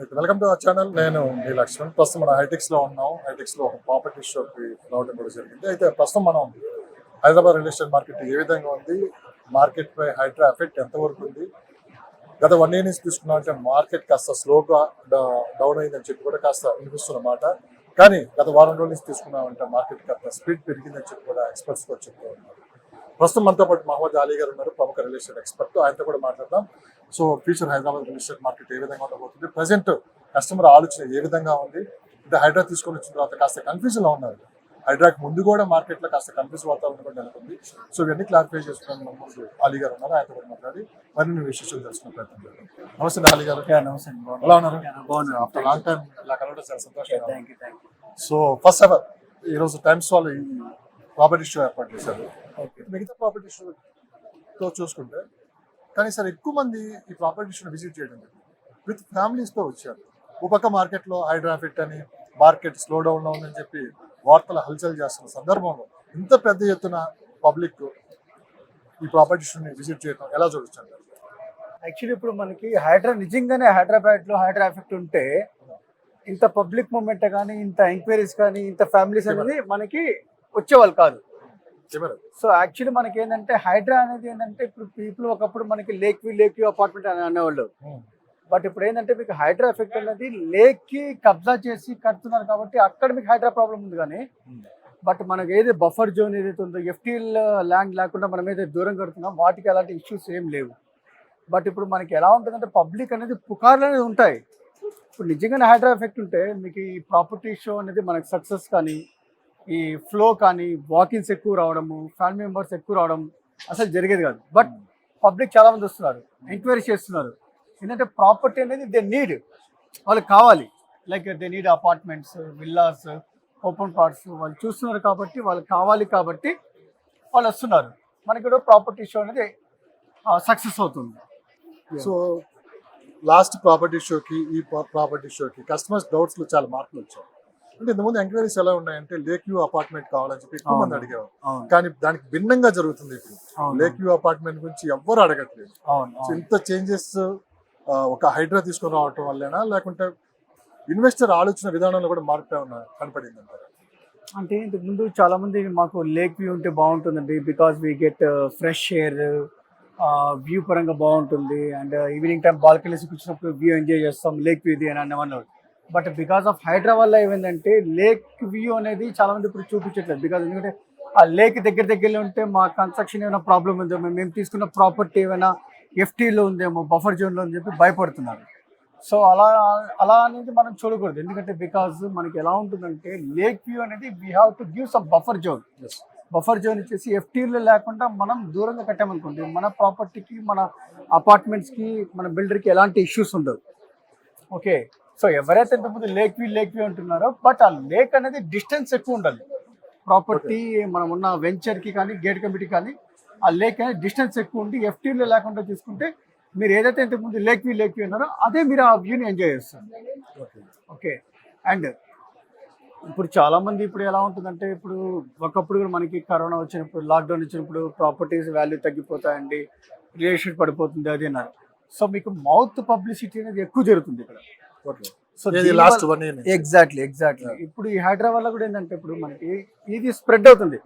Welcome to our channel. నేను మీ లక్ష్మణ్. ప్రస్తుతం మనం హైటెక్స్ లో ఉన్నాం. హైటెక్స్ లో ఒక ప్రాపర్టీ షోకి రావడం కూడా జరిగింది. అయితే ప్రస్తుతం మనం హైదరాబాద్ రియల్ ఎస్టేట్ మార్కెట్ ఏ విధంగా ఉంది, మార్కెట్ పై హైడ్రా ఎఫెక్ట్ ఎంతవరకు ఉంది, గత 1 year నుంచి తీసుకున్నామంటే మార్కెట్ కాస్త స్లోగా డౌన్ అయిందని చెప్పి కూడా కాస్త వినిపిస్తున్నమాట. కానీ గత వారం రోజుల నుంచి తీసుకున్నామంటే మార్కెట్ కాస్త స్పీడ్ పెరిగిందని చెప్పి కూడా ఎక్స్పర్ట్స్ కూడా చెప్తూ ఉన్నారు. ప్రస్తుతం మనతో పాటు మహమ్మద్ అలీ గారు ఉన్నారు, ప్రముఖ రియల్ ఎస్టేట్ ఎక్స్పర్ట్. ఆయనతో కూడా మాట్లాడదాం. So future Hyderabad real estate market ఏ విధంగా ఉండబోతుంది, ప్రజెంట్ కస్టమర్ ఆలోచన ఏ విధంగా ఉంది, అంటే హైడ్రా తీసుకొని వచ్చిన తర్వాత కాస్త కన్ఫ్యూజన్ లో ఉన్నారు. హైడ్రాకి ముందు కూడా మార్కెట్ లో కాస్త కన్ఫ్యూజ్ వాతావరణం కూడా నెలకొంది. సో ఇవన్నీ క్లారిఫై చేసుకున్నాను. మహమ్మద్ అలీ గారు ఉన్నారు, ఆయనతో కూడా మాట్లాడి మరిన్ని విశేషాలు తెలుసుకునే ప్రయత్నం చేద్దాం. నమస్తే అలీ గారు. నమస్తే. ఎలా ఉన్నారు? ఆఫ్టర్ లాంగ్ టైం ఇలా కలవడం చాలా సంతోషం. సో ఫస్ట్ ఎవర్ ఈరోజు టైమ్స్ వాళ్ళు ఈ ప్రాపర్టీ షో ఏర్పాటు చేశారు. మిగతా ప్రాపర్టీ షోతో చూసుకుంటే కానీ సార్ ఎక్కువ మంది ఈ ప్రాపర్టీ షోని విజిట్ చేయడం విత్ ఫ్యామిలీస్తో వచ్చారు. ఒక పక్క మార్కెట్లో హైడ్రా ఎఫెక్ట్ అని, మార్కెట్ స్లో డౌన్లో ఉందని చెప్పి వార్తలు హల్చల్ చేస్తున్న సందర్భంలో ఇంత పెద్ద ఎత్తున పబ్లిక్ ఈ ప్రాపర్టీ షోని విజిట్ చేయడం ఎలా చూడొచ్చు? యాక్చువల్లీ ఇప్పుడు మనకి హైడ్రా నిజంగానే హైదరాబాద్లో హైడ్రా ఎఫెక్ట్ ఉంటే ఇంత పబ్లిక్ మూమెంట్ కానీ, ఇంత ఎంక్వైరీస్ కానీ, ఇంత ఫ్యామిలీస్ అనేది మనకి వచ్చేవాళ్ళు కాదు. సో యాక్చువల్లీ మనకి ఏంటంటే హైడ్రా అనేది ఏంటంటే ఇప్పుడు పీపుల్ ఒకప్పుడు మనకి లేక్ వ్యూ అపార్ట్మెంట్ అని అనేవాళ్ళు. బట్ ఇప్పుడు ఏంటంటే మీకు హైడ్రా ఎఫెక్ట్ అనేది లేక్ కి కబ్జా చేసి కడుతున్నారు కాబట్టి అక్కడ మీకు హైడ్రా ప్రాబ్లం ఉంది. కానీ బట్ మనకి ఏది బఫర్ జోన్ ఏదైతే ఉందో, ఎఫ్టీఎల్ ల్యాండ్ లేకుండా మనం ఏదైతే దూరం కడుతున్నాం వాటికి అలాంటి ఇష్యూస్ ఏం లేవు. బట్ ఇప్పుడు మనకి ఎలా ఉంటుందంటే పబ్లిక్ అనేది పుకార్లు అనేది ఉంటాయి. ఇప్పుడు నిజంగానే హైడ్రా ఎఫెక్ట్ ఉంటే మీకు ఈ ప్రాపర్టీ షో అనేది మనకి సక్సెస్ కానీ, ఈ ఫ్లో కానీ, వాకిన్స్ ఎక్కువ రావడము, ఫ్యామిలీ మెంబర్స్ ఎక్కువ రావడం అసలు జరిగేది కాదు. బట్ పబ్లిక్ చాలా మంది వస్తున్నారు, ఎంక్వైరీ చేస్తున్నారు. ఏంటంటే ప్రాపర్టీ అనేది దే నీడ్, వాళ్ళకి కావాలి. Like they need apartments, villas, open plots వాళ్ళు చూస్తున్నారు కాబట్టి వాళ్ళకి కావాలి కాబట్టి వాళ్ళు వస్తున్నారు. మనకి కూడా ప్రాపర్టీ షో అనేది సక్సెస్ అవుతుంది. సో లాస్ట్ ప్రాపర్టీ షోకి ఈ ప్రాపర్టీ షోకి కస్టమర్స్ డౌట్స్లో చాలా మార్పులు వచ్చాయి. అంటే ఇంతకుముందు ఎంక్వైరీస్ ఎలా ఉన్నాయంటే లేక్ వ్యూ అపార్ట్మెంట్ కావాలని చెప్పి ఎక్కువ మంది అడిగేవారు. కానీ దానికి భిన్నంగా జరుగుతుంది. ఇప్పుడు లేక్ వ్యూ అపార్ట్మెంట్ గురించి ఎవ్వరు అడగట్లేదు. ఇంత చేంజెస్ ఒక హైడ్రా తీసుకొని రావటం వల్లేనా, లేకుంటే ఇన్వెస్టర్ ఆలోచన విధానంలో కూడా మార్పు ఏమన్నా కనపడింది అంటారా? అంటే ఇంతకు ముందు చాలా మంది మాకు లేక్ వ్యూ ఉంటే బాగుంటుందండి, because we get fresh air, view పరంగా బాగుంటుంది, అండ్ ఈవినింగ్ టైం బాల్కనీస్ కూర్చున్నప్పుడు వ్యూ ఎంజాయ్ చేస్తాం లేక్ వ్యూ అని అన్నవాళ్ళు. బట్ బికాస్ ఆఫ్ హైడ్రా వల్ల ఏమైందంటే లేక్ వ్యూ అనేది చాలా మంది ఇప్పుడు చూపించట్లేదు. బికాస్ ఎందుకంటే ఆ లేక్ దగ్గరలో ఉంటే మా కన్స్ట్రక్షన్ ఏమైనా ప్రాబ్లం ఉందో, మేము తీసుకున్న ప్రాపర్టీ ఏమైనా ఎఫ్టీలో ఉందేమో, బఫర్ జోన్లో అని చెప్పి భయపడుతున్నారు. సో అలా అనేది మనం చూడకూడదు. ఎందుకంటే బికాజ్ మనకి ఎలా ఉంటుందంటే లేక్ వ్యూ అనేది we have to give some buffer zone. Buffer zone ఇచ్చేసి ఎఫ్టీలో లేకుండా మనం దూరంగా కట్టామనుకోండి, మన ప్రాపర్టీకి, మన అపార్ట్మెంట్స్కి, మన బిల్డర్కి ఎలాంటి ఇష్యూస్ ఉండవు. ఓకే, సో ఎవరైతే ఇంతకుముందు లేక్ వ్యూ అంటున్నారో, బట్ ఆ లేక్ అనేది డిస్టెన్స్ ఎక్కువ ఉండాలి. ప్రాపర్టీ మనం ఉన్న వెంచర్కి కానీ, గేట్ కమిటీ కానీ ఆ లేక్ అనేది డిస్టెన్స్ ఎక్కువ ఉండి ఎఫ్టీలో లేకుండా తీసుకుంటే మీరు ఏదైతే ఇంతకుముందు లేక్ వ్యూ ఉన్నారో అదే మీరు ఆ వ్యూని ఎంజాయ్ చేస్తారు. ఓకే, అండ్ ఇప్పుడు చాలామంది ఇప్పుడు ఎలా ఉంటుందంటే, ఇప్పుడు ఒకప్పుడు కూడా మనకి కరోనా వచ్చినప్పుడు, లాక్డౌన్ వచ్చినప్పుడు ప్రాపర్టీస్ వాల్యూ తగ్గిపోతాయండి, రిలేషన్ పడిపోతుంది అది అన్నారు. సో మీకు మౌత్ పబ్లిసిటీ అనేది ఎక్కువ జరుగుతుంది ఇక్కడ. సో ఎగ్జాక్ట్లీ ఇప్పుడు ఈ హైడ్రా వల్ల కూడా ఏంటంటే ఇప్పుడు మనకి ఇది స్ప్రెడ్ అవుతుంది.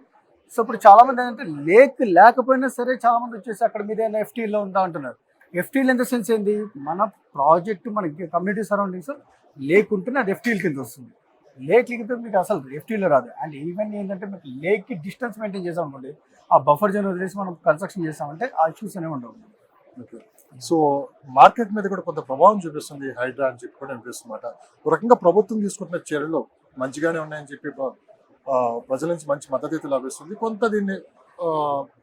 సో ఇప్పుడు చాలా మంది ఏంటంటే లేక్ లేకపోయినా సరే చాలా మంది వచ్చేసి అక్కడ మీద ఎఫ్టీలో ఉందా అంటున్నారు. ఎఫ్టీల్ ఎంత సెన్స్ ఏంది, మన ప్రాజెక్ట్ మనకి కమ్యూనిటీ సరౌండింగ్స్ లేక్ ఉంటేనే అది ఎఫ్టీల్ కింద వస్తుంది. లేక్ కింద మీకు అసలు ఎఫ్టీలో రాదు. అండ్ ఈవెన్ ఏంటంటే మీకు లేక్కి డిస్టెన్స్ మెయింటైన్ చేసాం అనుకోండి, ఆ బఫర్ జోన్ వదిలేసి మనం కన్స్ట్రక్షన్ చేస్తామంటే ఆ ఇష్యూస్ అనేవి ఉండవు. ఓకే, సో మార్కెట్ మీద కూడా కొంత ప్రభావం చూపిస్తుంది హైడ్రా అని చెప్పి కూడా అనిపిస్తుందన్నమాట. ఒక రకంగా ప్రభుత్వం తీసుకుంటున్న చర్యలు మంచిగానే ఉన్నాయని చెప్పి ప్రజల నుంచి మంచి మద్దతు లభిస్తుంది. కొంత దీన్ని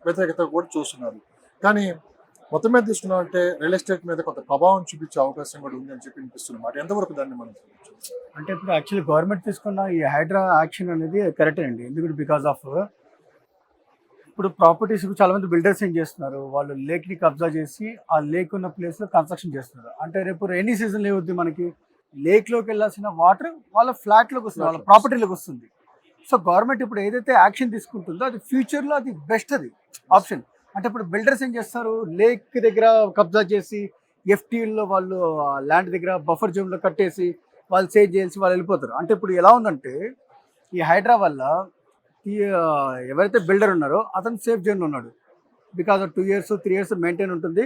వ్యతిరేకత కూడా చూస్తున్నారు. కానీ మొత్తం మీద తీసుకున్నామంటే రియల్ ఎస్టేట్ మీద కొంత ప్రభావం చూపించే అవకాశం కూడా ఉంది అని చెప్పి అనిపిస్తున్నమాట. ఎంతవరకు దాన్ని మనం అంటే ఇప్పుడు యాక్చువల్లీ గవర్నమెంట్ తీసుకున్న ఈ హైడ్రా యాక్షన్ అనేది కరెక్టే అండి. ఎందుకంటే బికాస్ ఆఫ్ ఇప్పుడు ప్రాపర్టీస్ చాలా మంది బిల్డర్స్ ఏం చేస్తున్నారు, వాళ్ళు లేక్ని కబ్జా చేసి ఆ లేక్ ఉన్న ప్లేస్లో కన్స్ట్రక్షన్ చేస్తున్నారు. అంటే రేపు రైనీ సీజన్ ఏమవుద్ది, మనకి లేక్లోకి వెళ్ళాల్సిన వాటర్ వాళ్ళ ఫ్లాట్లోకి వస్తుంది, వాళ్ళ ప్రాపర్టీలోకి వస్తుంది. సో గవర్నమెంట్ ఇప్పుడు ఏదైతే యాక్షన్ తీసుకుంటుందో అది ఫ్యూచర్లో అది బెస్ట్ అది ఆప్షన్. అంటే ఇప్పుడు బిల్డర్స్ ఏం చేస్తారు, లేక్ దగ్గర కబ్జా చేసి ఎఫ్టీఎల్లో వాళ్ళు ల్యాండ్ దగ్గర బఫర్ జోన్లో కట్టేసి వాళ్ళు సేవ్ చేసి వాళ్ళు వెళ్ళిపోతారు. అంటే ఇప్పుడు ఎలా ఉందంటే ఈ హైడ్రా వల్ల ఈ ఎవరైతే బిల్డర్ ఉన్నారో అతను సేఫ్ జోన్లో ఉన్నాడు. బికాజ్ 2 years 3 years మెయింటైన్ ఉంటుంది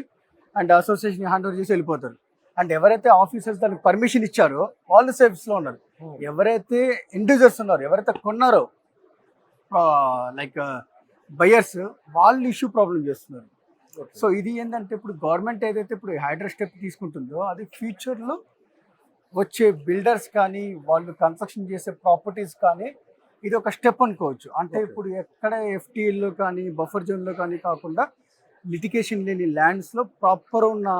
అండ్ అసోసియేషన్ హ్యాండ్ ఓవర్ చేసి వెళ్ళిపోతారు. అండ్ ఎవరైతే ఆఫీసర్స్ దానికి పర్మిషన్ ఇచ్చారో వాళ్ళు సేఫ్స్లో ఉన్నారు. ఎవరైతే ఇండివిజువల్స్ ఉన్నారో, ఎవరైతే కొన్నారో లైక్ బయర్స్, వాళ్ళు ఇష్యూ ప్రాబ్లం చేస్తున్నారు. సో ఇది ఏంటంటే ఇప్పుడు గవర్నమెంట్ ఏదైతే ఇప్పుడు హైడ్రా స్టెప్ తీసుకుంటుందో అది ఫ్యూచర్లో వచ్చే బిల్డర్స్ కానీ వాళ్ళు కన్స్ట్రక్షన్ చేసే ప్రాపర్టీస్ కానీ ఇది ఒక స్టెప్ అనుకోవచ్చు. అంటే ఇప్పుడు ఎక్కడ ఎఫ్టీఎల్లో కానీ బఫర్ జోన్లో కానీ కాకుండా లిటిగేషన్ లేని ల్యాండ్స్లో ప్రాపర్ ఉన్న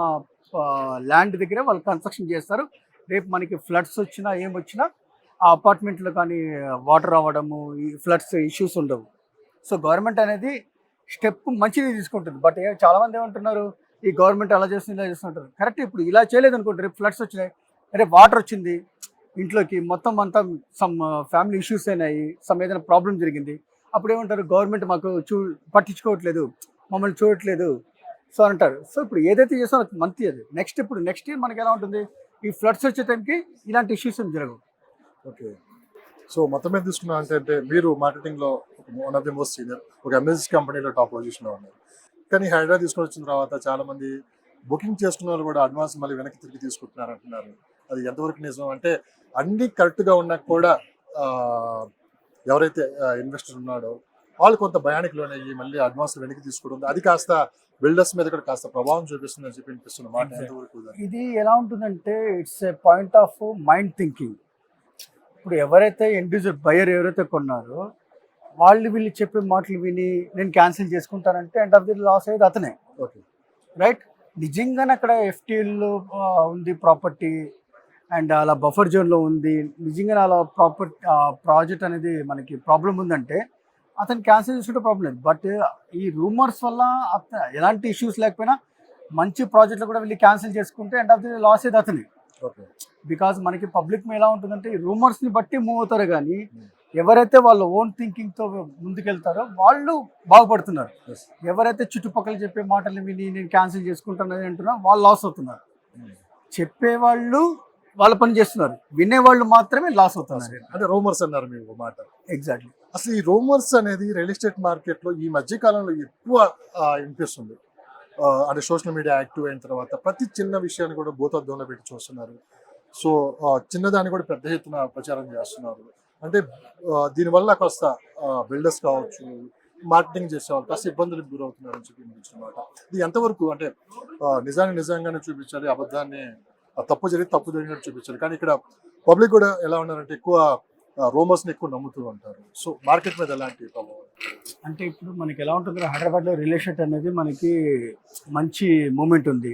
ల్యాండ్ దగ్గర వాళ్ళు కన్స్ట్రక్షన్ చేస్తారు. రేపు మనకి ఫ్లడ్స్ వచ్చినా ఏమొచ్చినా ఆ అపార్ట్మెంట్లో కానీ వాటర్ రావడము, ఈ ఫ్లడ్స్ ఇష్యూస్ ఉండవు. సో గవర్నమెంట్ అనేది స్టెప్ మంచిది తీసుకుంటుంది. బట్ చాలామంది ఏమంటున్నారు, ఈ గవర్నమెంట్ అలా చేస్తుంది ఇలా చేస్తుంటారు. కరెక్ట్, ఇప్పుడు ఇలా చేయలేదు అనుకోండి, రేపు ఫ్లడ్స్ వచ్చినాయి, రేపు వాటర్ వచ్చింది ఇంట్లోకి, మొత్తం అంతా సమ్ ఫ్యామిలీ ఇష్యూస్ అయినాయి, సమ్ ఏదైనా ప్రాబ్లం జరిగింది, అప్పుడు ఏమంటారు, గవర్నమెంట్ మాకు పట్టించుకోవట్లేదు, మమ్మల్ని చూడట్లేదు సో అంటారు. సో ఇప్పుడు ఏదైతే చేస్తారో మంత్లీ అది నెక్స్ట్ ఇయర్ మనకి ఎలా ఉంటుంది, ఈ ఫ్లడ్స్ వచ్చే టైంకి ఇలాంటి ఇష్యూస్ ఏం జరగవు. ఓకే. సో మొత్తం మీద తీసుకున్నా అంటే మీరు మార్కెటింగ్లో one of the most senior, ఒక ఎంఎస్ కంపెనీలో టాప్ పొజిషన్లో ఉన్నారు. కానీ హైడ్రా తీసుకొని వచ్చిన తర్వాత చాలామంది బుకింగ్ చేసుకున్న వాళ్ళు కూడా అడ్వాన్స్ మళ్ళీ వెనక్కి తిరిగి తీసుకుంటున్నారు అంటున్నారు. అది ఎంతవరకు నిజం? అంటే అన్నీ కరెక్ట్గా ఉన్నా కూడా ఎవరైతే ఇన్వెస్టర్ ఉన్నాడో వాళ్ళు కొంత భయానికి లోనయ్యి మళ్ళీ అడ్వాన్స్ వెనక్కి తీసుకోవడం, అది కాస్త బిల్డర్స్ మీద కూడా కాస్త ప్రభావం చూపిస్తుందని చెప్పి అనిపిస్తున్న మాట ఎంతవరకు? ఇది ఎలా ఉంటుందంటే it's a point of mind thinking. ఇప్పుడు ఎవరైతే ఇండివిజువల్ బయర్ ఎవరైతే కొన్నారో వీళ్ళు చెప్పే మాటలు విని నేను క్యాన్సిల్ చేసుకుంటానంటే ఎండ్ ఆఫ్ ది లాస్ అయ్యేది అతనే. Okay, right. నిజంగానే అక్కడ ఎఫ్టీఎల్లో ఉంది ప్రాపర్టీ అండ్ అలా బఫర్ జోన్లో ఉంది, నిజంగానే అలా ప్రాజెక్ట్ అనేది మనకి ప్రాబ్లం ఉందంటే అతను క్యాన్సిల్ చేసుకుంటే ప్రాబ్లం లేదు. బట్ ఈ రూమర్స్ వల్ల ఎలాంటి ఇష్యూస్ లేకపోయినా మంచి ప్రాజెక్టులు కూడా వీళ్ళు క్యాన్సిల్ చేసుకుంటే ఎండ్ ఆఫ్ ది లాస్ అయ్యేది అతనే. ఓకే. బికాజ్ మనకి పబ్లిక్ ఎలా ఉంటుందంటే ఈ రూమర్స్ని బట్టి మూవ్ అవుతారు, కానీ ఎవరైతే వాళ్ళ ఓన్ థింకింగ్తో ముందుకెళ్తారో వాళ్ళు బాగుపడుతున్నారు. ఎవరైతే చుట్టుపక్కల చెప్పే మాటలు విని నేను క్యాన్సిల్ చేసుకుంటానని అంటున్నా వాళ్ళు లాస్ అవుతున్నారు. చెప్పేవాళ్ళు వాళ్ళ పని చేస్తున్నారు, వినేవాళ్ళు మాత్రమే లాస్ అవుతున్నారు. అంటే రూమర్స్ అన్నారు మీరు మాట. ఎగ్జాక్ట్లీ. అసలు ఈ రూమర్స్ అనేది రియల్ ఎస్టేట్ మార్కెట్లో ఈ మధ్య కాలంలో ఎక్కువ వినిపిస్తుంది. అంటే సోషల్ మీడియా యాక్టివ్ అయిన తర్వాత ప్రతి చిన్న విషయాన్ని కూడా భూతద్దంలో పెట్టి చూస్తున్నారు. సో చిన్నదాన్ని కూడా పెద్ద ఎత్తున ప్రచారం చేస్తున్నారు. అంటే దీనివల్ల కాస్త బిల్డర్స్ కావచ్చు, మార్కెటింగ్ చేసేవాళ్ళు కాస్త ఇబ్బందులకు గురవుతున్నారని చెప్పి అనిపించినమాట. ఇది ఎంతవరకు అంటే నిజంగానే చూపించాలి, అబద్ధాన్ని తప్పు జరిగినట్టు చూపించాలి. కానీ ఇక్కడ పబ్లిక్ కూడా ఎలా ఉన్నారంటే ఎక్కువ రూమర్స్ని ఎక్కువ నమ్ముతూ ఉంటారు. సో మార్కెట్ మీద ఎలాంటి ప్రభావం? అంటే ఇప్పుడు మనకి ఎలా ఉంటుంది, హైదరాబాద్లో రియల్ ఎస్టేట్ అనేది మనకి మంచి మూమెంట్ ఉంది.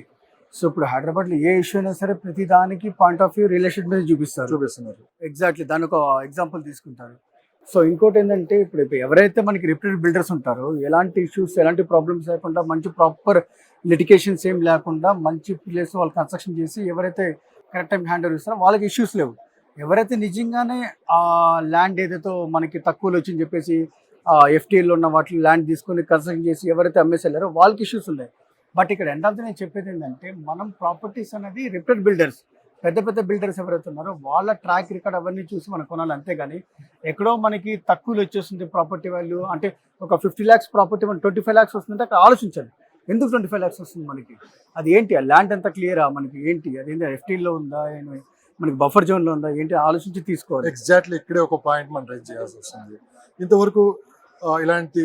సో ఇప్పుడు హైదరాబాద్లో ఏ ఇష్యూ అయినా సరే ప్రతి దానికి point of view real estate మీద చూపిస్తున్నారు. ఎగ్జాక్ట్లీ, దాని ఒక ఎగ్జాంపుల్ తీసుకుంటారు. సో ఇంకోటి ఏంటంటే ఇప్పుడు ఎవరైతే మనకి రిప్యూటెడ్ బిల్డర్స్ ఉంటారో ఎలాంటి ఇష్యూస్ ఎలాంటి ప్రాబ్లమ్స్ లేకుండా మంచి ప్రాపర్ లిటిగేషన్స్ ఏం లేకుండా మంచి ప్లేస్ వాళ్ళు కన్స్ట్రక్షన్ చేసి ఎవరైతే కరెక్ట్ టైం హ్యాండ్ ఓవర్ ఇస్తారో వాళ్ళకి ఇష్యూస్ లేవు. ఎవరైతే నిజంగానే ఆ ల్యాండ్ ఏదైతే మనకి తక్కువలో వచ్చిందని చెప్పేసి ఎఫ్టీఎల్లో ఉన్న వాటి ల్యాండ్ తీసుకొని కన్స్ట్రక్షన్ చేసి ఎవరైతే అమ్మేసి వెళ్ళారో వాళ్ళకి ఇష్యూస్ ఉన్నాయి. బట్ ఇక్కడ ఎండ్ ఆఫ్ ది నేను చెప్పేది ఏంటంటే మనం ప్రాపర్టీస్ అనేది రిప్యూటెడ్ బిల్డర్స్, పెద్ద బిల్డర్స్ ఎవరైతే ఉన్నారో వాళ్ళ ట్రాక్ రికార్డ్ అవన్నీ చూసి మనం కొనాలి. అంతేగాని ఎక్కడో మనకి తక్కువలో వచ్చేస్తుంది ప్రాపర్టీ వాల్యూ, అంటే ఒక 50 lakhs ప్రాపర్టీ మనకి 25 lakhs వస్తుందంటే అక్కడ ఆలోచించాలి, ఎందుకు 25 lakhs వస్తుంది మనకి, అది ఏంటి, ఆ ల్యాండ్ అంతా క్లియరా మనకి, ఏంటి అదేంటి ఎఫ్టీలో ఉందా, మనకి బఫర్ జోన్లో ఉందా, ఏంటి ఆలోచించి తీసుకోవాలి. ఎగ్జాక్ట్లీ, ఇక్కడే ఒక పాయింట్ మనం రైజ్ చేయాల్సి వస్తుంది. ఇంతవరకు ఇలాంటి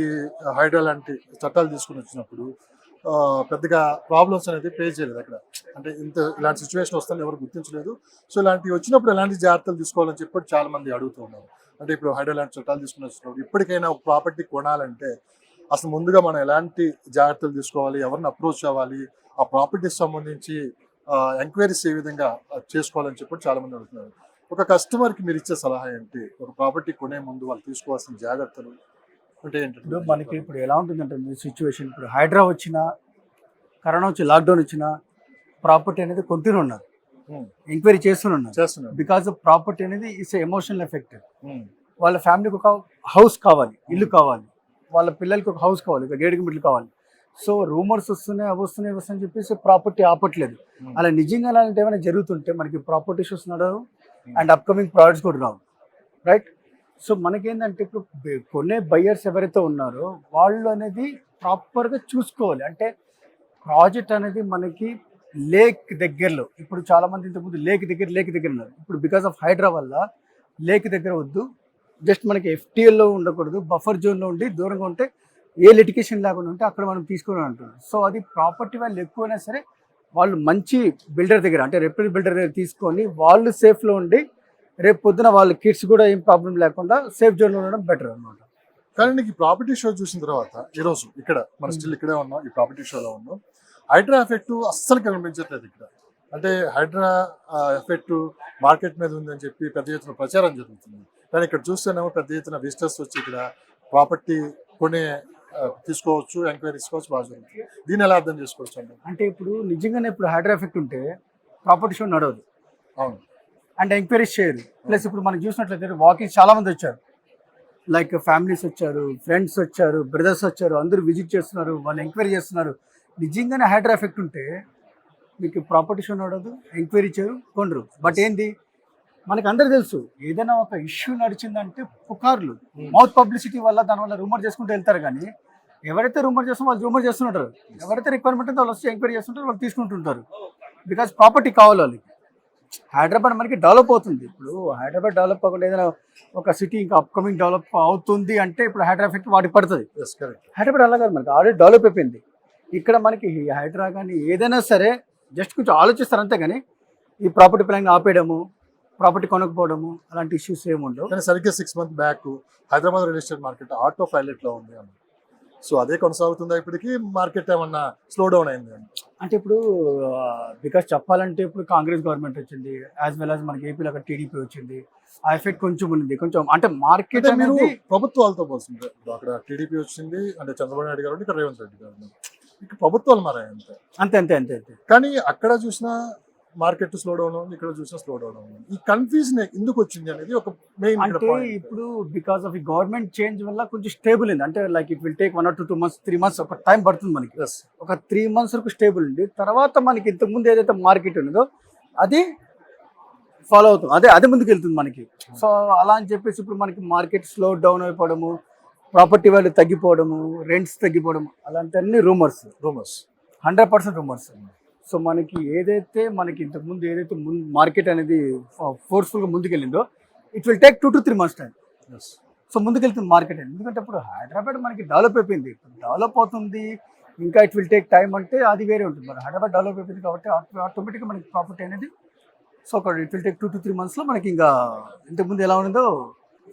హైడ్రా లాంటి చట్టాలు తీసుకుని వచ్చినప్పుడు పెద్దగా ప్రాబ్లమ్స్ అనేది ఫేస్ చేయలేదు అక్కడ. అంటే ఇలాంటి సిచ్యువేషన్ వస్తుందని ఎవరు గుర్తించలేదు. సో ఇలాంటివి వచ్చినప్పుడు ఎలాంటి జాగ్రత్తలు తీసుకోవాలని చెప్పి చాలా మంది అడుగుతూ ఉన్నారు. అంటే ఇప్పుడు హైడ్రా లాంటి చట్టాలు తీసుకుని వచ్చినప్పుడు ఇప్పటికైనా ఒక ప్రాపర్టీ కొనాలంటే అసలు ముందుగా మనం ఎలాంటి జాగ్రత్తలు తీసుకోవాలి, ఎవరిని అప్రోచ్ అవ్వాలి, ఆ ప్రాపర్టీకి సంబంధించి ఎంక్వైరీస్ ఏ విధంగా చేసుకోవాలని చెప్పి చాలా మంది అడుగుతున్నారు. ఒక కస్టమర్కి మీరు ఇచ్చే సలహా ఏంటి? ఒక ప్రాపర్టీ కొనే ముందు వాళ్ళు తీసుకోవాల్సిన జాగ్రత్తలు అంటే ఏంటంటే మనకి ఇప్పుడు ఎలా ఉంటుందంటే సిచ్యువేషన్, ఇప్పుడు హైడ్రా వచ్చినా, కరోనా వచ్చి, లాక్డౌన్ వచ్చినా ప్రాపర్టీ అనేది కొంటూనే ఉన్నారు, ఎంక్వైరీ చేస్తున్నారు. బికాజ్ ప్రాపర్టీ అనేది ఇట్స్ ఎమోషనల్ ఎఫెక్ట్. వాళ్ళ ఫ్యామిలీకి ఒక హౌస్ కావాలి, ఇల్లు కావాలి, వాళ్ళ పిల్లలకి ఒక హౌస్ కావాలి, ఒక గేడికి మిట్లు కావాలి. సో రూమర్స్ వస్తున్నాయి అవి వస్తున్నాయి ఇవి వస్తున్నాయి అని చెప్పేసి ప్రాపర్టీ ఆపట్లేదు. అలా నిజంగా అలాంటి ఏమైనా జరుగుతుంటే మనకి ప్రాపర్టీ షోస్ నడవు అండ్ అప్కమింగ్ ప్రాజెక్ట్స్ కూడా రావు, రైట్? సో మనకేంటంటే ఇప్పుడు కొనే బయ్యర్స్ ఎవరైతే ఉన్నారో వాళ్ళు అనేది ప్రాపర్గా చూసుకోవాలి. అంటే ప్రాజెక్ట్ అనేది మనకి లేక్ దగ్గరలో, ఇప్పుడు చాలా మంది ఇంతకుముందు లేక్ దగ్గర ఉన్నారు. ఇప్పుడు బికాస్ ఆఫ్ హైడ్రా వల్ల లేక్ దగ్గర వద్దు, జస్ట్ మనకి ఎఫ్టీఎల్లో ఉండకూడదు, బఫర్ జోన్లో ఉండి దూరంగా ఉంటే ఏ లిటికేషన్ లేకుండా ఉంటే అక్కడ మనం తీసుకోవాలి అంటున్నాం. సో అది ప్రాపర్టీ వాల్యూ ఎక్కువైనా సరే వాళ్ళు మంచి బిల్డర్ దగ్గర, అంటే రెప్యూటెడ్ బిల్డర్ దగ్గర తీసుకొని వాళ్ళు సేఫ్లో ఉండి రేపు పొద్దున వాళ్ళ కిడ్స్ కూడా ఏం ప్రాబ్లం లేకుండా సేఫ్ జోన్లో ఉండడం బెటర్ అనమాట. కానీ నీకు ఈ ప్రాపర్టీ షో చూసిన తర్వాత ఈరోజు ఇక్కడ మనం స్టిల్ ఇక్కడే ఉన్నాం, ఈ ప్రాపర్టీ షోలో ఉన్నాం. హైడ్రా ఎఫెక్ట్ అస్సలు కనిపించట్లేదు ఇక్కడ. అంటే హైడ్రా ఎఫెక్ట్ మార్కెట్ మీద ఉందని చెప్పి పెద్ద ఎత్తున ప్రచారం జరుగుతుంది. కానీ ఇక్కడ చూస్తేనేమో పెద్ద ఎత్తున విజిటర్స్ వచ్చి ఇక్కడ ప్రాపర్టీ కొనే తీసుకోవచ్చు, ఎంక్వైరీ తీసుకోవచ్చు, బాగా జరుగుతుంది. దీన్ని ఎలా అర్థం చేసుకోవచ్చు అండి? అంటే ఇప్పుడు నిజంగానే ఇప్పుడు హైడ్రా ఎఫెక్ట్ ఉంటే ప్రాపర్టీ షో నడవదు, అవును, అండ్ ఎంక్వైరీస్ చేయరు. ప్లస్ ఇప్పుడు మనం చూసినట్లయితే వాకింగ్ చాలా మంది వచ్చారు, లైక్ ఫ్యామిలీస్ వచ్చారు, ఫ్రెండ్స్ వచ్చారు, బ్రదర్స్ వచ్చారు, అందరూ విజిట్ చేస్తున్నారు, వాళ్ళు ఎంక్వైరీ చేస్తున్నారు. నిజంగానే హైడ్రా ఎఫెక్ట్ ఉంటే మీకు ప్రాపర్టీ షో నడవదు, ఎంక్వైరీ చేయరు, కొనరు. బట్ ఏంది మనకు అందరు తెలుసు, ఏదైనా ఒక ఇష్యూ నడిచిందంటే పుకార్లు, మౌత్ పబ్లిసిటీ వల్ల దానివల్ల రూమర్ చేసుకుంటూ వెళ్తారు. కానీ ఎవరైతే రూమర్ చేస్తారో వాళ్ళు రూమర్ చేస్తుంటారు, ఎవరైతే రిక్వైర్మెంట్ ఉందో వాళ్ళు వచ్చి ఎంక్వైరీ చేస్తుంటారు, వాళ్ళు తీసుకుంటుంటారు. బికాజ్ ప్రాపర్టీ కావాలి వాళ్ళకి. హైదరాబాద్ మనకి డెవలప్ అవుతుంది. ఇప్పుడు హైదరాబాద్ డెవలప్ అవ్వకుండా ఏదైనా ఒక సిటీ ఇంకా అప్కమింగ్ డెవలప్ అవుతుంది అంటే ఇప్పుడు హైడ్రా ఎఫెక్ట్ వాటికి పడుతుంది. హైదరాబాద్ అలా కాదు, మనకి ఆల్రెడీ డెవలప్ అయిపోయింది. ఇక్కడ మనకి హైడ్రా కానీ ఏదైనా సరే జస్ట్ కొంచెం ఆలోచిస్తారు అంతే. కానీ ఈ ప్రాపర్టీ ప్లాన్ ఆపేయడము, ప్రాపర్టీ కొనకపోవడము అలాంటి ఇష్యూస్ ఏమి ఉండవు. కానీ సరిగ్గా 6 months back Hyderabad real estate market auto పైలట్లో ఉంది అన్న. సో అదే కొనసాగుతుందా ఇప్పటికీ? మార్కెట్ ఏమన్నా స్లో డౌన్ అయింది అంటే ఇప్పుడు బికాస్ చెప్పాలంటే ఇప్పుడు కాంగ్రెస్ గవర్నమెంట్ వచ్చింది, యాజ్ వెల్ యాజ్ మనకి ఏపీలో అక్కడ టీడీపీ వచ్చింది. ఆ ఎఫెక్ట్ కొంచెం ఉంది, కొంచెం అంటే మార్కెట్ మీరు అనేది ప్రభుత్వాలతో పోల్సింది. అక్కడ టీడీపీ వచ్చింది అంటే చంద్రబాబు నాయుడు గారు, ఇక్కడ రేవంత్ రెడ్డి గారు, ఇక్కడ ప్రభుత్వాలు మారాయి అంతే. అంతే అంతే అంతే అంతే. కానీ అక్కడ చూసినా మార్కెట్ స్లో డౌన్ ఉంది, ఇక్కడ చూసినా స్లో డౌన్ ఉంది. ఈ కన్ఫ్యూజన్ ఎందుకు వచ్చింది అనేది ఒక మెయిన్. అంటే ఇప్పుడు బికాస్ ఆఫ్ ఈ గవర్నమెంట్ చేంజ్ వల్ల కొంచెం స్టేబుల్ ఉంది. అంటే like it will take 1 or 2 months 3 months ఒక టైం పడుతుంది మనకి. ఒక 3 months వరకు స్టేబుల్ ఉంది. తర్వాత మనకి ఇంతకుముందు ఏదైతే మార్కెట్ ఉన్నదో అది ఫాలో అవుతుంది, అదే ముందుకు వెళ్తుంది మనకి. సో అలా అని చెప్పేసి ఇప్పుడు మనకి మార్కెట్ స్లో డౌన్ అయిపోవడము, ప్రాపర్టీ వాల్యూ తగ్గిపోవడము, రెంట్స్ తగ్గిపోవడము అలాంటి రూమర్స్ 100% రూమర్స్. సో మనకి ఏదైతే మనకి ఇంతకుముందు ఏదైతే మార్కెట్ అనేది ఫోర్స్ఫుల్గా ముందుకెళ్ళిందో it will take 2 to 3 months time. So ముందుకెళ్తుంది మార్కెట్ అనేది. ఎందుకంటే ఇప్పుడు హైదరాబాద్ మనకి డెవలప్ అయిపోయింది, డెవలప్ అవుతుంది, ఇంకా ఇట్ విల్ టేక్ టైం అంటే అది వేరే ఉంటుంది. మరి హైదరాబాద్ డెవలప్ అయిపోయింది కాబట్టి ఆటోమేటిక్గా మనకి ప్రాపర్టీ అనేది సో ఒక it will take 2 to 3 months మనకి ఇంకా ఇంతకుముందు ఎలా ఉందో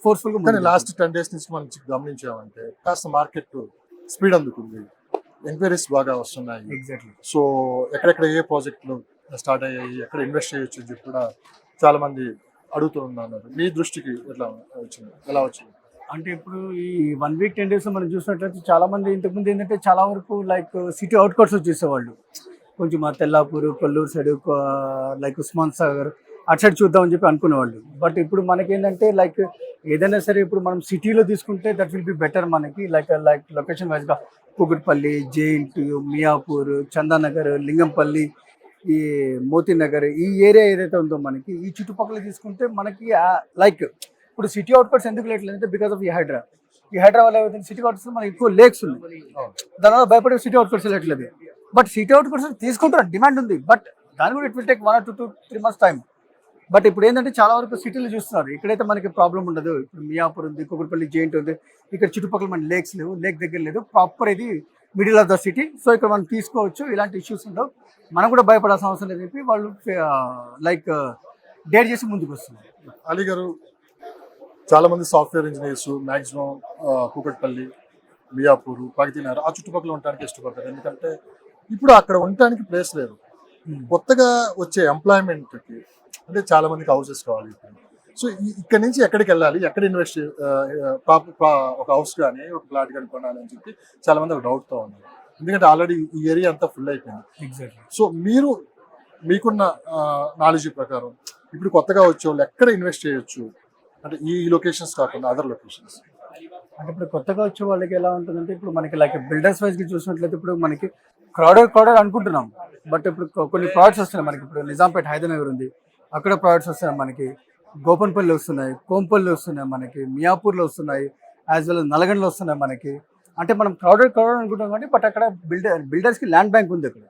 ఫోర్స్ఫుల్గా. కానీ లాస్ట్ 10 days నుంచి మనం గమనించామంటే కాస్త మార్కెట్ స్పీడ్ అందుకుంది, ఎంక్వైరీస్ బాగా వస్తున్నాయి. ఎగ్జాక్ట్లీ. సో ఎక్కడెక్కడ ఏ ప్రాజెక్టులు స్టార్ట్ అయ్యాయి, ఎక్కడ ఇన్వెస్ట్ చేయొచ్చు అని చెప్పి కూడా చాలా మంది అడుగుతున్నారు. మీ దృష్టికి ఎలా వచ్చింది? అంటే ఇప్పుడు ఈ 1 week 10 days మనం చూసినట్లయితే చాలా మంది ఇంతకుముందు ఏంటంటే చాలా వరకు లైక్ సిటీ అవుట్కట్స్ వచ్చేసేవాళ్ళు, కొంచెం మా తెల్లాపూర్, కొల్లూరు సైడ్, లైక్ ఉస్మాన్ సాగర్ అటు సైడ్ చూద్దామని చెప్పి అనుకునేవాళ్ళు. బట్ ఇప్పుడు మనకేంటంటే లైక్ ఏదైనా సరే ఇప్పుడు మనం సిటీలో తీసుకుంటే దట్ విల్ బి బెటర్ మనకి. లైక్ లొకేషన్ వైజ్గా కూకట్పల్లి, జేఎన్టీయూ, మియాపూర్, చందానగర్, లింగంపల్లి, ఈ మోతీనగర్, ఈ ఏరియా ఏదైతే ఉందో మనకి ఈ చుట్టుపక్కల తీసుకుంటే మనకి లైక్ ఇప్పుడు సిటీ అవుట్కట్స్ ఎందుకు లేట్లేదంటే బికాస్ ఆఫ్ ఈ హైడ్రా వల్ల ఏదైతే సిటీ అవుట్కట్స్ మనకి ఎక్కువ లేక్స్ ఉన్నాయి, దానివల్ల భయపడే సిటీ అవుట్కట్స్ వెళ్ళట్లేదు. బట్ సిటీ అవుట్కట్స్ తీసుకుంటారు, డిమాండ్ ఉంది. బట్ దాని కూడా it will take 1 or 2 to 3 months time. But ఇప్పుడు ఏంటంటే చాలా వరకు సిటీలు చూస్తున్నారు, ఇక్కడైతే మనకి ప్రాబ్లం ఉండదు. ఇప్పుడు మియాపూర్ ఉంది, కూకట్పల్లి, జేఎన్టీ ఉంది, ఇక్కడ చుట్టుపక్కల మన లేక్స్ లేవు, లేక్ దగ్గర లేదు, ప్రాపర్ ఇది middle of the city. So ఇక్కడ మనం తీసుకోవచ్చు, ఇలాంటి ఇష్యూస్ ఉండవు, మనం కూడా భయపడాల్సిన అవసరం లేదని చెప్పి వాళ్ళు లైక్ డేర్ చేసి ముందుకు వస్తున్నారు. అలీ గారు, చాలా మంది software engineers maximum Kukatpally, Miyapur, Pragathi Nagar ఆ చుట్టుపక్కల ఉండడానికి ఇష్టపడతారు. ఎందుకంటే ఇప్పుడు అక్కడ ఉండటానికి ప్లేస్ లేదు. కొత్తగా వచ్చే ఎంప్లాయ్మెంట్కి అంటే చాలా మందికి హౌసెస్ కావాలి. సో ఇక్కడ నుంచి ఎక్కడికి వెళ్ళాలి, ఎక్కడ ఇన్వెస్ట్ ఒక హౌస్ కానీ ఒక ప్లాట్ కానీ కొనాలి అని చెప్పి చాలా మంది ఒక డౌట్తో ఉన్నారు. ఎందుకంటే ఆల్రెడీ ఈ ఏరియా అంతా ఫుల్ అయిపోయింది. ఎగ్జాక్ట్లీ. సో మీకున్న నాలెడ్జ్ ప్రకారం ఇప్పుడు కొత్తగా వచ్చే వాళ్ళు ఎక్కడ ఇన్వెస్ట్ చేయొచ్చు, అంటే ఈ లొకేషన్స్ కాకుండా అదర్ లొకేషన్స్? అంటే ఇప్పుడు కొత్తగా వచ్చే వాళ్ళకి ఎలా ఉంటుందంటే ఇప్పుడు మనకి లైక్ బిల్డర్స్ వైజ్గా చూసినట్లయితే ఇప్పుడు మనకి క్రౌడెడ్ అనుకుంటున్నాం. బట్ ఇప్పుడు కొన్ని ప్రోడక్ట్స్ వస్తున్నాయి మనకి. ఇప్పుడు నిజాంపేట హైదరాబాద్ ఉంది, అక్కడ ప్రోడక్ట్స్ వస్తున్నాయి మనకి. గోపన్పల్లి వస్తున్నాయి, కోంపల్లి వస్తున్నాయి మనకి, మియాపూర్లో వస్తున్నాయి, యాజ్ వెల్ నల్గొండలో వస్తున్నాయి మనకి. అంటే మనం క్రౌడెడ్ అనుకుంటాం కానీ బట్ అక్కడ బిల్డర్స్కి ల్యాండ్ బ్యాంక్ ఉంది అక్కడ.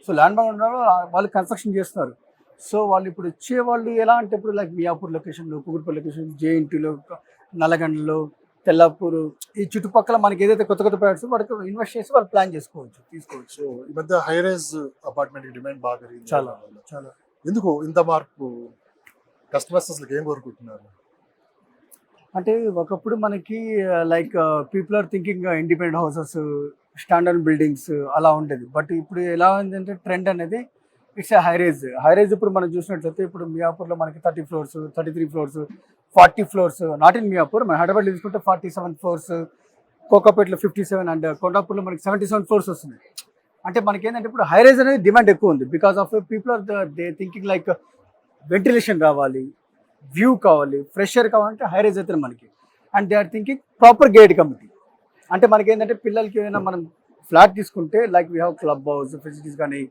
సో ల్యాండ్ బ్యాంక్ ఉండడం వల్ల వాళ్ళు కన్స్ట్రక్షన్ చేస్తున్నారు. సో వాళ్ళు ఇప్పుడు వచ్చే వాళ్ళు ఎలా అంటే ఇప్పుడు లైక్ మియాపూర్ లొకేషన్లో, కుకుర్పల్లి లొకేషన్, జేఎన్టీలో, నల్లగండలో, తెల్లాపూర్, ఈ చుట్టుపక్కల మనకి ఏదైతే కొత్త ప్రోడక్ట్స్ వాటికి ఇన్వెస్ట్ చేసి వాళ్ళు ప్లాన్ తీసుకోవచ్చు. సో ఈ మధ్య హై రైజ్ అపార్ట్మెంట్ డిమాండ్ బాగా పెరిగింది. చాలా చాలా ఎందుకు ఇంత మార్పు? కస్టమర్స్ అసలు ఏం కోరుకుంటున్నారు? అంటే ఒకప్పుడు మనకి like people are thinking independent houses, standard buildings అలా ఉండేది. బట్ ఇప్పుడు ఎలా ఉందంటే ట్రెండ్ అనేది ఇట్స్ హై రైజ్. ఇప్పుడు మనం చూసినట్లయితే ఇప్పుడు మియాపూర్లో మనకి 30 floors, 33 floors, 40 floors, not in Miyapur, మన హైదరాబాద్లో తీసుకుంటే 47 floors, కోకాపేటలో 57 అండ్ కొండాపూర్లో మనకి 77 floors వస్తున్నాయి. అంటే మనకి ఏంటంటే ఇప్పుడు హై రైజ్ అనేది డిమాండ్ ఎక్కువ ఉంది. Because of people are they thinking like ventilation రావాలి, వ్యూ కావాలి, ఫ్రెష్ ఎయిర్ కావాలంటే హై రైజ్ అయితే మనకి. And they are thinking proper gated community. అంటే మనకి ఏంటంటే పిల్లలకి ఏదైనా మనం ఫ్లాట్ తీసుకుంటే like we have club house facilities కానీ,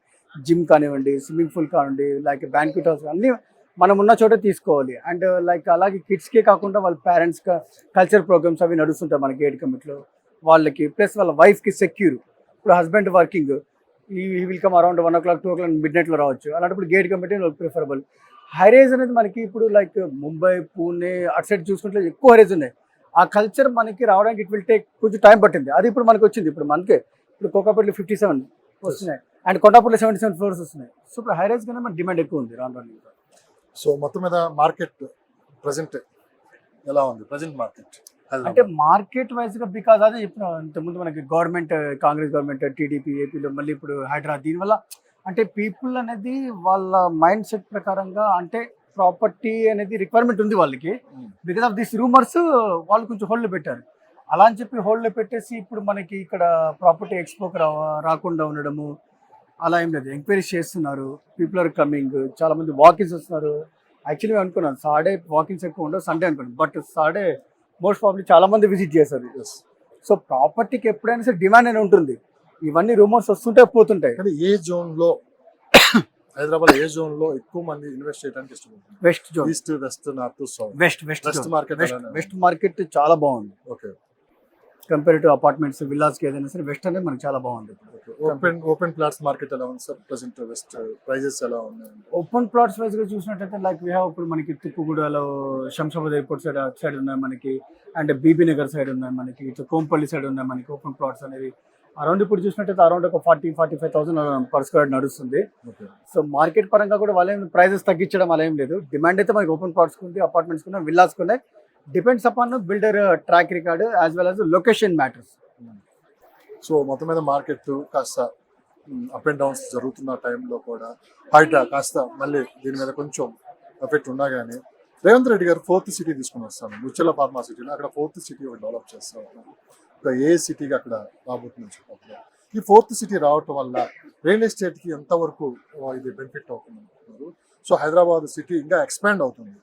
జిమ్ కానివ్వండి, స్విమ్మింగ్ పూల్ కానివ్వండి, లైక్ బ్యాంక్వెట్ హౌస్ అన్నీ మనం ఉన్న చోట తీసుకోవాలి. అండ్ లైక్ అలాగే కిడ్స్కే కాకుండా వాళ్ళ పేరెంట్స్ కల్చర్ ప్రోగ్రామ్స్ అవి నడుస్తుంటాయి మన గేట్ కమిటీలో వాళ్ళకి. ప్లస్ వాళ్ళ వైఫ్కి సెక్యూర్. ఇప్పుడు husband working, he will come around 1 o'clock 2 o'clock మిడ్నైట్లో రావచ్చు. అలాంటప్పుడు gated community preferable. High rise అనేది మనకి ఇప్పుడు లైక్ ముంబై, పూణే అటు సైడ్ చూసుకుంటే ఎక్కువ హై రైజ్ ఉన్నాయి. ఆ కల్చర్ మనకి రావడానికి ఇట్ విల్ టేక్ కొంచెం టైం పట్టింది. అది ఇప్పుడు మనకి వచ్చింది. ఇప్పుడు మనకే ఇప్పుడు కోకాపేటలో 57 వస్తున్నాయి అండ్ కొండాపూర్లో 77 floors వస్తున్నాయి. సో ఇప్పుడు హై రైజ్ కన్నా మన డిమాండ్ ఎక్కువ ఉంది రాను. సో మొత్తం మీద మార్కెట్ ప్రెసెంట్ ఎలా ఉంది? ప్రెసెంట్ మార్కెట్ అంటే మార్కెట్ వైజ్గా బికాజ్ అదే చెప్పిన ఇంతకుముందు మనకి గవర్నమెంట్, కాంగ్రెస్ గవర్నమెంట్, టీడీపీ ఏపీలో, మళ్ళీ ఇప్పుడు హైదరాబాద్, దీనివల్ల అంటే పీపుల్ అనేది వాళ్ళ మైండ్ సెట్ ప్రకారంగా అంటే ప్రాపర్టీ అనేది రిక్వైర్మెంట్ ఉంది వాళ్ళకి. బికాస్ ఆఫ్ దిస్ రూమర్స్ వాళ్ళు కొంచెం హోల్డ్లో పెట్టారు. అలా అని చెప్పి హోల్డ్లో పెట్టేసి ఇప్పుడు మనకి ఇక్కడ ప్రాపర్టీ ఎక్స్పోకి రాకుండా ఉండడము అలా ఏం లేదు. ఎంక్వైరీస్ చేస్తున్నారు, పీపుల్ ఆర్ కమింగ్, చాలా మంది వాకిన్స్ వస్తున్నారు. యాక్చువల్లీ అనుకున్నాను సాటర్డే వాకిన్స్ ఎక్కువ ఉండవు, సండే అనుకున్నాను. బట్ సాటర్డే మోస్ట్ ప్రాబ్లీ చాలా మంది విజిట్ చేస్తారు. సో ప్రాపర్టీకి ఎప్పుడైనా సరే డిమాండ్ అనేది ఉంటుంది. ఇవన్నీ రూమర్స్ వస్తుంటే పోతుంటాయి. కానీ ఏ జోన్ లో హైదరాబాద్ ఏ జోన్ లో ఎక్కువ మంది ఇన్వెస్ట్ చేయడానికి ఇష్టపడుతుంది? West zone, east, west, north, south. West market. West market చాలా బాగుంది. ఓకే. కంపేర్ టు అపార్ట్మెంట్స్, విల్లాస్కి ఏదైనా సరే వెస్ట్ అనేది మనకి చాలా బాగుంది. ఓపెన్ ప్లాట్స్ మార్కెట్ ఎలా ఉంది సార్ ప్రెసెంట్? వెస్ట్ ప్రైజెస్ ఎలా ఉన్నాయి? ఓపెన్ ప్లాట్స్ వైజ్ గా చూసినట్టయితే లైక్ వీ హ్యావ్ ఇప్పుడు మనకి తుక్కుగూడలో శంషాబాద్ ఎయిర్పోర్ట్ సైడ్ ఉన్నాయి మనకి. అండ్ బీబీ నగర్ సైడ్ ఉన్నాయి మనకి. ఇటు కోంపల్లి సైడ్ ఉన్నాయి మనకి ఓపెన్ ప్లాట్స్ అనేది. అరౌండ్ ఇప్పుడు చూసినట్టయితే అరౌండ్ ఒక 40-45,000 per square నడుస్తుంది. సో మార్కెట్ పరంగా కూడా వాళ్ళేం ప్రైజెస్ తగ్గించడం అలా ఏం లేదు. డిమాండ్ అయితే మనకి ఓపెన్ ప్లాట్స్ ఉంది, అపార్ట్మెంట్స్ ఉన్నాయి, విల్లాస్ ఉన్నాయి. Depends upon builder track record as well as location matters. So మొత్తం మీద మార్కెట్ కాస్త అప్ అండ్ డౌన్స్ జరుగుతున్న టైంలో కూడా హైడ్రా కాస్త మళ్ళీ దీని మీద కొంచెం ఎఫెక్ట్ ఉన్నా కానీ రేవంత్ రెడ్డి గారు 4th సిటీ తీసుకుని వస్తాను ముచ్చల ఫార్మా సిటీలో. అక్కడ 4th సిటీ ఒకటి డెవలప్ చేస్తా ఉన్నాను. ఒక ఏ సిటీగా అక్కడ రాబోతుందని చెప్పారు. ఈ 4th సిటీ రావటం వల్ల రియల్ ఎస్టేట్కి ఎంతవరకు ఇది బెనిఫిట్ అవుతుంది అనుకుంటున్నారు? సో హైదరాబాద్ సిటీ ఇంకా ఎక్స్పాండ్ అవుతుంది.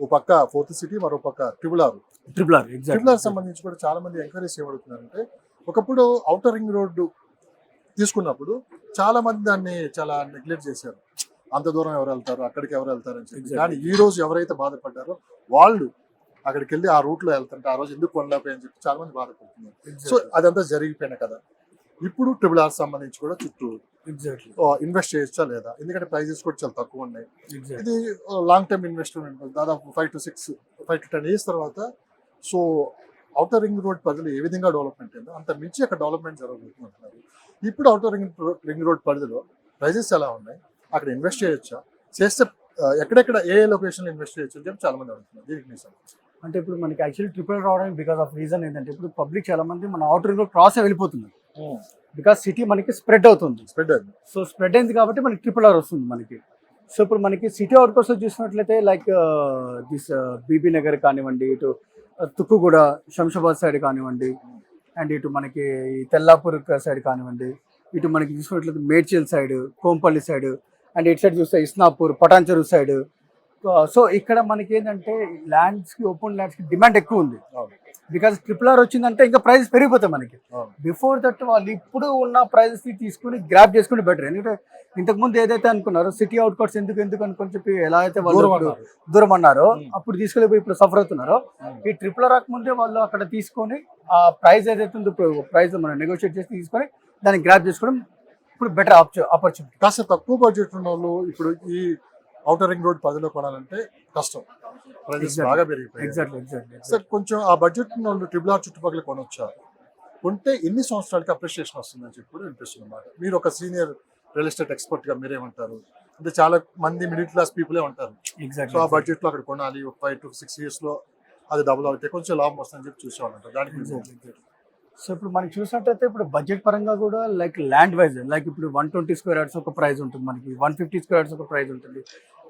ఓ పక్క 4th సిటీ, మరో పక్క ట్రిపుల్ ఆర్ సంబంధించి కూడా చాలా మంది ఎంకరేజ్ చేయబడుతున్నారంటే ఒకప్పుడు ఔటర్ రింగ్ రోడ్డు తీసుకున్నప్పుడు చాలా మంది దాన్ని చాలా నెగ్లెక్ట్ చేశారు. అంత దూరం ఎవరు వెళ్తారు, అక్కడికి ఎవరు వెళ్తారు అని చెప్పి. కానీ ఈ రోజు ఎవరైతే బాధపడ్డారో వాళ్ళు అక్కడికి వెళ్ళి ఆ రూట్లో వెళ్తుంటే ఆ రోజు ఎందుకు కొనలేకపోయి చెప్పి చాలా మంది బాధపడుతున్నారు. సో అదంతా జరిగిపోయిన కదా. ఇప్పుడు ట్రిపుల్ ఆర్ సంబంధించి కూడా చుట్టూ ఇన్వెస్ట్ చేయొచ్చా లేదా? ఎందుకంటే ప్రైజెస్ కూడా చాలా తక్కువ ఉన్నాయి. ఇది లాంగ్ టర్మ్ ఇన్వెస్ట్మెంట్, దాదాపు 5 to 10 years తర్వాత. సో ఔటర్ రింగ్ రోడ్ పరిధిలో ఏ విధంగా డెవలప్మెంట్ అయిందో అంత మించి అక్కడ డెవలప్మెంట్ జరగబోతున్నారు. ఇప్పుడు ఔటర్ రింగ్ రోడ్ పరిధిలో ప్రైజెస్ ఎలా ఉన్నాయి, అక్కడ ఇన్వెస్ట్ చేయొచ్చా, చేస్తే ఎక్కడెక్కడ ఏ లొకేషన్ ఇన్వెస్ట్ చేయొచ్చు అని చెప్పి చాలా మంది అడుగుతున్నారు. దీనికి మీ అంటే ఇప్పుడు మనకి యాక్చువల్లీ ట్రిపుల్ రావడానికి బికాస్ ఆఫ్ రీజన్ ఏంటంటే ఇప్పుడు పబ్లిక్ చాలా మంది మన ఔటర్ రింగ్ రోడ్ క్రాస్ వెళ్ళిపోతున్నారు. బికాస్ సిటీ మనకి స్ప్రెడ్ అవుతుంది. సో స్ప్రెడ్ అయింది కాబట్టి మనకి ట్రిపుల్ ఆర్ వస్తుంది మనకి. సో ఇప్పుడు మనకి సిటీ అవుట్ కోసం చూసినట్లయితే లైక్ దిస్ బీబీ నగర్ కానివ్వండి, ఇటు తుక్కుగూడ, శంషాబాద్ సైడ్ కానివ్వండి, అండ్ ఇటు మనకి తెల్లాపూర్ సైడ్ కానివ్వండి, ఇటు మనకి చూసినట్లయితే Medchal side, Kompally side, and ఇటు సైడ్ చూస్తే ఇస్నాపూర్, పటాన్చెరు సైడ్, సో ఇక్కడ మనకి ఏంటంటే ల్యాండ్స్ కి ఓపెన్ ల్యాండ్స్ కి డిమాండ్ ఎక్కువ ఉంది. అవును. బికాస్ RRR వచ్చిందంటే ఇంకా ప్రైస్ పెరిగిపోతాయి మనకి. అవును. బిఫోర్ దట్ వాళ్ళు ఇప్పుడు ఉన్న ప్రైజెస్ ని తీసుకుని గ్రాప్ చేసుకుంటే బెటర్. ఎందుకంటే ఇంతకు ముందు ఏదైతే అనుకున్నారో సిటీ అవుట్కట్స్ ఎందుకు అనుకుని చెప్పి ఎలా అయితే వాళ్ళు దూరం ఇప్పుడు అన్నారు. దూరం అన్నారో Hmm. అప్పుడు తీసుకెళ్ళిపోయి ఇప్పుడు సఫర్ అవుతున్నారో Hmm. ఈ RRR రాకముందే వాళ్ళు అక్కడ తీసుకొని ఆ ప్రైస్ ఏదైతే ఉందో ఇప్పుడు ప్రైస్ మనం నెగోషియేట్ చేసి తీసుకొని దాన్ని గ్రాప్ చేసుకోవడం ఇప్పుడు బెటర్ ఆపర్చునిటీ. కాస్త తక్కువ బడ్జెట్ ఉన్న వాళ్ళు ఇప్పుడు ఈ ఔటర్ రింగ్ రోడ్ 10లో కొనాలంటే కష్టం, ప్రైజెస్ Exactly. బాగా పెరిగిపోయాయి. ఎగ్జాక్ట్లీ సార్ కొంచెం ఆ బడ్జెట్ ఉన్న వాళ్ళు RRR చుట్టుపక్కల కొనొచ్చా, కొంటే ఎన్ని సంవత్సరాలకి అప్రిషియేషన్ వస్తుందని చెప్పి కూడా వినిపిస్తుంది అన్నమాట. మీరు ఒక సీనియర్ రియల్ ఎస్టేట్ ఎక్స్పర్ట్ గా మీరేమంటారు? అంటే చాలా మంది మిడిల్ క్లాస్ పీపులే ఉంటారు, సో ఆ ఎగ్జాక్ట్లీ బడ్జెట్ లో అక్కడ కొనాలి, ఒక 5 to 6 years లో అది డబుల్ అవుతే కొంచెం లాభం వస్తుందని చెప్పి చూసేవాళ్ళంటారు. దానికి మీరు సో ఇప్పుడు మనం చూసినట్టయితే ఇప్పుడు బడ్జెట్ పరంగా కూడా లైక్ ల్యాండ్ వైజ్ లైక్ ఇప్పుడు 120 స్క్వేర్ యార్డ్స్ ఒక ప్రైస్ ఉంటుంది మనకి, 150 స్క్వేర్ యార్డ్స్ ఒక ప్రైస్ ఉంటుంది,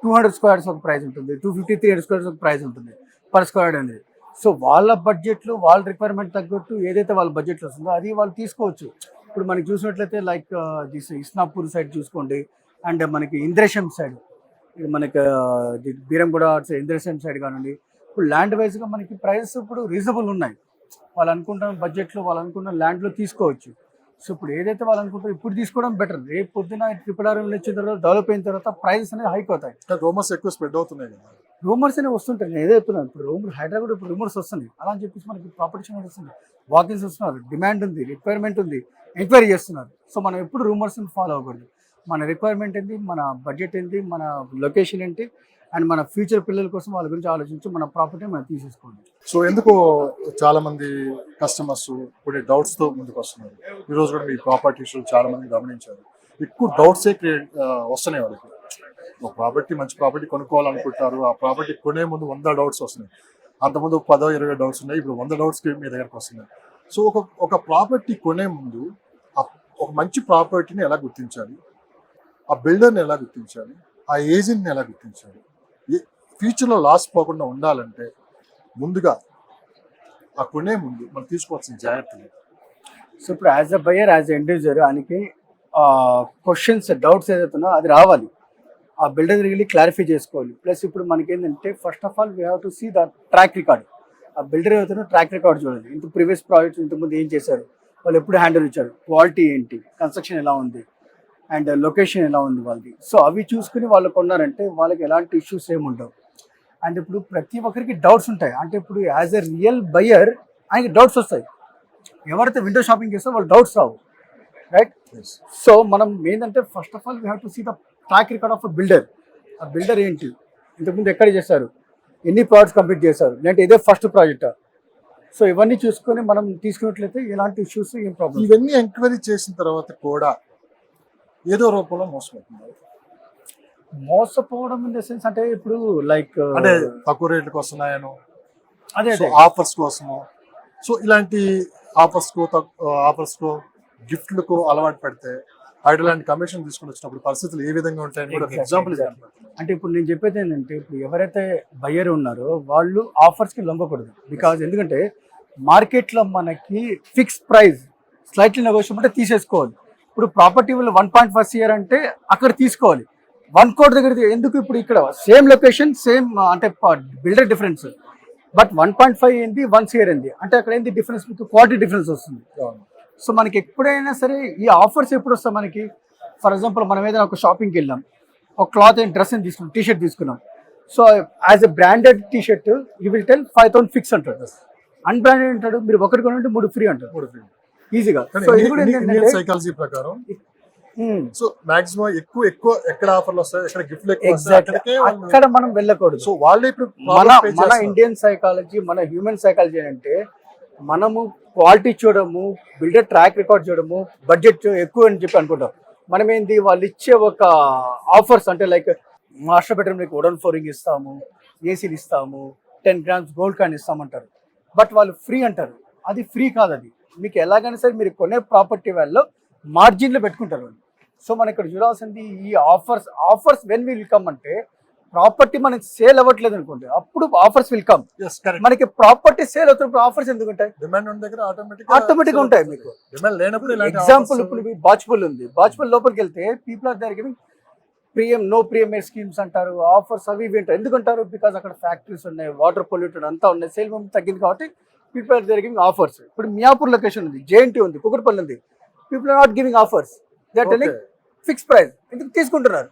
200 స్క్వేర్ యార్డ్స్ ఒక ప్రైస్ ఉంటుంది, 250 300 స్క్వేర్ యార్డ్స్ ఒక ప్రైస్ ఉంటుంది పర్ స్క్వేర్ యార్డ్ అనేది. సో వాళ్ళ బడ్జెట్లు వాళ్ళ రిక్వైర్మెంట్ తగ్గట్టు ఏదైతే వాళ్ళ బడ్జెట్లో వస్తుందో అది వాళ్ళు తీసుకోవచ్చు. ఇప్పుడు మనకి చూసినట్లయితే లైక్ దిస్ ఇస్నాపూర్ సైడ్ చూసుకోండి, అండ్ మనకి ఇంద్రేశం సైడ్, ఇది మనకి బీరంగూడ ఇంద్రేశం సైడ్ కానివ్వండి. ఇప్పుడు ల్యాండ్ వైజ్గా మనకి ప్రైసెస్ ఇప్పుడు రీజనబుల్ ఉన్నాయి. వాళ్ళు అనుకుంటున్న బడ్జెట్లో వాళ్ళు అనుకున్న ల్యాండ్లో తీసుకోవచ్చు. సో ఇప్పుడు ఏదైతే వాళ్ళు అనుకుంటారో ఇప్పుడు తీసుకోవడం బెటర్. రేపు పొద్దున RRR వచ్చిన తర్వాత డెవలప్ అయిన తర్వాత ప్రైసెస్ అనేది హైక్ అవుతాయి. రూమర్స్ ఎక్కువ స్ప్రెడ్ అవుతున్నాయి కదా. రూమర్స్ అనేవి వస్తుంటాయి. నేను ఏదో చెప్తున్నాను ఇప్పుడు హైదరాబాద్ ఇప్పుడు రూమర్స్ వస్తున్నాయి. అలా అని చెప్పేసి మనకి ప్రాపర్టీ వస్తుంది, వాకిన్స్ వస్తున్నారు, డిమాండ్ ఉంది, రిక్వైర్మెంట్ ఉంది, ఎంక్వైరీ చేస్తున్నారు. సో మనం ఎప్పుడు రూమర్స్ని ఫాలో అవ్వకూడదు. మన రిక్వైర్మెంట్ ఏంటి, మన బడ్జెట్ ఏంటి, మన లొకేషన్ ఏంటి, అండ్ మన ఫ్యూచర్ పిల్లల కోసం వాళ్ళ గురించి ఆలోచించి మన ప్రాపర్టీ మనం తీసేసుకోండి. సో ఎందుకు చాలా మంది కస్టమర్స్ కొన్ని డౌట్స్ తో ముందుకు వస్తున్నారు. ఈ రోజు కూడా మీ ప్రాపర్టీ ఇష్యూలు చాలా మంది గమనించారు, ఎక్కువ డౌట్సే వస్తున్నాయి వాళ్ళకి. ఒక ప్రాపర్టీ మంచి ప్రాపర్టీ కొనుక్కోవాలనుకుంటారు, ఆ ప్రాపర్టీ కొనే ముందు 100 డౌట్స్ వస్తున్నాయి. అంతకుముందు 10-20 డౌట్స్ ఉన్నాయి, ఇప్పుడు 100 డౌట్స్ మీ దగ్గరకు వస్తున్నాయి. సో ఒక ప్రాపర్టీ కొనే ముందు ఒక మంచి ప్రాపర్టీని ఎలా గుర్తించాలి, ఆ బిల్డర్ని ఎలా గుర్తించాలి, ఆ ఏజెంట్ని ఎలా గుర్తించాలి, ఫ్యూచర్లో లాస్ పోకుండా ఉండాలంటే ముందుగా ఆ కొనే ముందు మనం తీసుకోవాల్సిన జాగ్రత్తలు. సో ఇప్పుడు as a buyer as a individual ఆయనకి క్వశ్చన్స్ డౌట్స్ ఏదైతుందో అది రావాలి, ఆ బిల్డర్ వెళ్ళి క్లారిఫై చేసుకోవాలి. ప్లస్ ఇప్పుడు మనకి ఏంటంటే first of all we have to see the track record. ఆ బిల్డర్ ఏదైతుందో ట్రాక్ రికార్డ్ చూడాలి. ఇంత ప్రీవియస్ ప్రాజెక్ట్స్ ఇంతకుముందు ఏం చేశారు, వాళ్ళు ఎప్పుడు హ్యాండిల్ ఇచ్చారు, క్వాలిటీ ఏంటి, కన్స్ట్రక్షన్ ఎలా ఉంది, అండ్ లొకేషన్ ఎలా ఉంది వాళ్ళది. సో అవి చూసుకుని వాళ్ళు కొన్నారంటే వాళ్ళకి ఎలాంటి ఇష్యూస్ ఏమి ఉండవు. అండ్ ఇప్పుడు ప్రతి ఒక్కరికి డౌట్స్ ఉంటాయి. అంటే ఇప్పుడు యాజ్ ఎ రియల్ బయర్ ఆయనకి డౌట్స్ వస్తాయి. ఎవరైతే విండో షాపింగ్ చేస్తారో వాళ్ళు డౌట్స్ రావు, రైట్? సో మనం ఏంటంటే first of all we have to see the track record of a builder. ఆ బిల్డర్ ఏంటి, ఇంతకుముందు ఎక్కడ చేశారు, ఎన్ని ప్రాజెక్ట్స్ కంప్లీట్ చేశారు, లేదంటే ఇదే ఫస్ట్ ప్రాజెక్టా. సో ఇవన్నీ చూసుకొని మనం తీసుకున్నట్లయితే ఎలాంటి ఇష్యూస్ ఏం ప్రాబ్లమ్. ఇవన్నీ ఎంక్వైరీ చేసిన తర్వాత కూడా ఏదో రూపంలో మోసపోతున్నారు. మోసపోవడం ఇన్ ద సెన్స్ అంటే ఇప్పుడు లైక్ అంటే తక్కువ రేట్లకు వస్తున్నాయను, అదే ఆఫర్స్ కోసము. సో ఇలాంటి ఆఫర్స్కో గిఫ్ట్లకు అలవాటు పెడితే ఐడలాంటి కమిషన్ తీసుకుని వచ్చినప్పుడు పరిస్థితులు ఏ విధంగా ఉంటాయని కూడా ఎగ్జాంపుల్. అంటే ఇప్పుడు నేను చెప్పేది ఏంటంటే ఇప్పుడు ఎవరైతే బయ్యర్ ఉన్నారో వాళ్ళు ఆఫర్స్కి లొంగకూడదు. బికాజ్ ఎందుకంటే మార్కెట్లో మనకి ఫిక్స్ ప్రైస్ స్లైట్లీ నెగోషియబుల్ అంటే తీసేసుకోవాలి. ఇప్పుడు ప్రాపర్టీ వాళ్ళు 1.5 CR అంటే అక్కడ తీసుకోవాలి. 1 crore దగ్గర ఎందుకు, ఇప్పుడు ఇక్కడ సేమ్ లొకేషన్ సేమ్ అంటే బిల్డర్ డిఫరెన్స్, బట్ 1.5 ఏంటి 1 CR ఏంటి అంటే అక్కడ ఏంటి డిఫరెన్స్, మీకు క్వాలిటీ డిఫరెన్స్ వస్తుంది. సో మనకి ఎప్పుడైనా సరే ఈ ఆఫర్స్ ఎప్పుడు వస్తాయి మనకి, ఫర్ ఎగ్జాంపుల్ మనం ఏదైనా ఒక షాపింగ్కి వెళ్ళాం, ఒక క్లాత్ అండ్ డ్రెస్ అని తీసుకున్నాం, టీ షర్ట్ తీసుకున్నాం. So as a branded T shirt you will tell 5,000 fix అంటాడు. అన్బ్రాండెడ్ అంటాడు మీరు ఒకటి కొనంటే 3 ఫ్రీ అంటారు ఈజీగా. సో ఇది కూడా ఏంటంటే సైకాలజీ ప్రకారం సో మాక్సిమం ఎక్కువ ఎక్కడ ఆఫర్లు వస్తాయి, ఎక్కడ గిఫ్ట్లు ఎగ్జాక్ట్లీ అక్కడ మనం వెళ్ళకూడదు. సో వాళ్ళే ఇప్పుడు మన ఇండియన్ సైకాలజీ, మన హ్యూమన్ సైకాలజీ అంటే మనము క్వాలిటీ చూడము, బిల్డర్ ట్రాక్ రికార్డ్ చూడము, బడ్జెట్ ఎక్కువ అని చెప్పి అనుకుంటాం. మనం ఏంది వాళ్ళు ఇచ్చే ఒక ఆఫర్స్ అంటే లైక్ మాస్టర్ బెడ్రూమ్ మీకు వుడెన్ ఫ్లోరింగ్ ఇస్తాము, ఏసీలు ఇస్తాము, 10 grams గోల్డ్ కాయిన్ ఇస్తామంటారు. బట్ వాళ్ళు ఫ్రీ అంటారు. అది ఫ్రీ కాదు. అది మీకు ఎలాగైనా సరే మీరు కొనే ప్రాపర్టీ వాళ్ళలో మార్జిన్లో పెట్టుకుంటారు వాళ్ళు. సో మనం ఇక్కడ చూడాల్సింది ఈ ఆఫర్స్ వెన్ విల్ కమ్ అంటే ప్రాపర్టీ మనకి సేల్ అవ్వట్లేదు అనుకోండి, అప్పుడు ఆఫర్స్ విల్ కమ్. మనకి ప్రాపర్టీ సేల్ అవుతున్నప్పుడు ఆఫర్స్ ఎందుకు ఉంటాయి, డిమాండ్ ఉన్న దగ్గర ఆటోమేటిక్ గా ఉంటాయి. మీకు డిమాండ్ లేనప్పుడు ఎగ్జాంపుల్ ఇప్పుడు బాచ్పల్ ఉంది, బాచ్పల్ లోపలికి వెళ్తే people are there giving no premier schemes అంటారు, ఆఫర్స్ అవి ఇవి అంటారు. ఎందుకంటారు? బికాజ్ అక్కడ ఫ్యాక్టరీస్ ఉన్నాయి, వాటర్ పొల్యూటెడ్ అంతా ఉన్నాయి, సేల్ తగ్గింది కాబట్టి పీపుల్ ఆర్ గివింగ్ ఆఫర్స్. ఇప్పుడు మియాపూర్ లొకేషన్ ఉంది, జేఎన్టీ ఉంది, కుకట్పల్లి ఉంది, people are not giving offers, they are telling fix price. ఎందుకు తీసుకుంటున్నారు?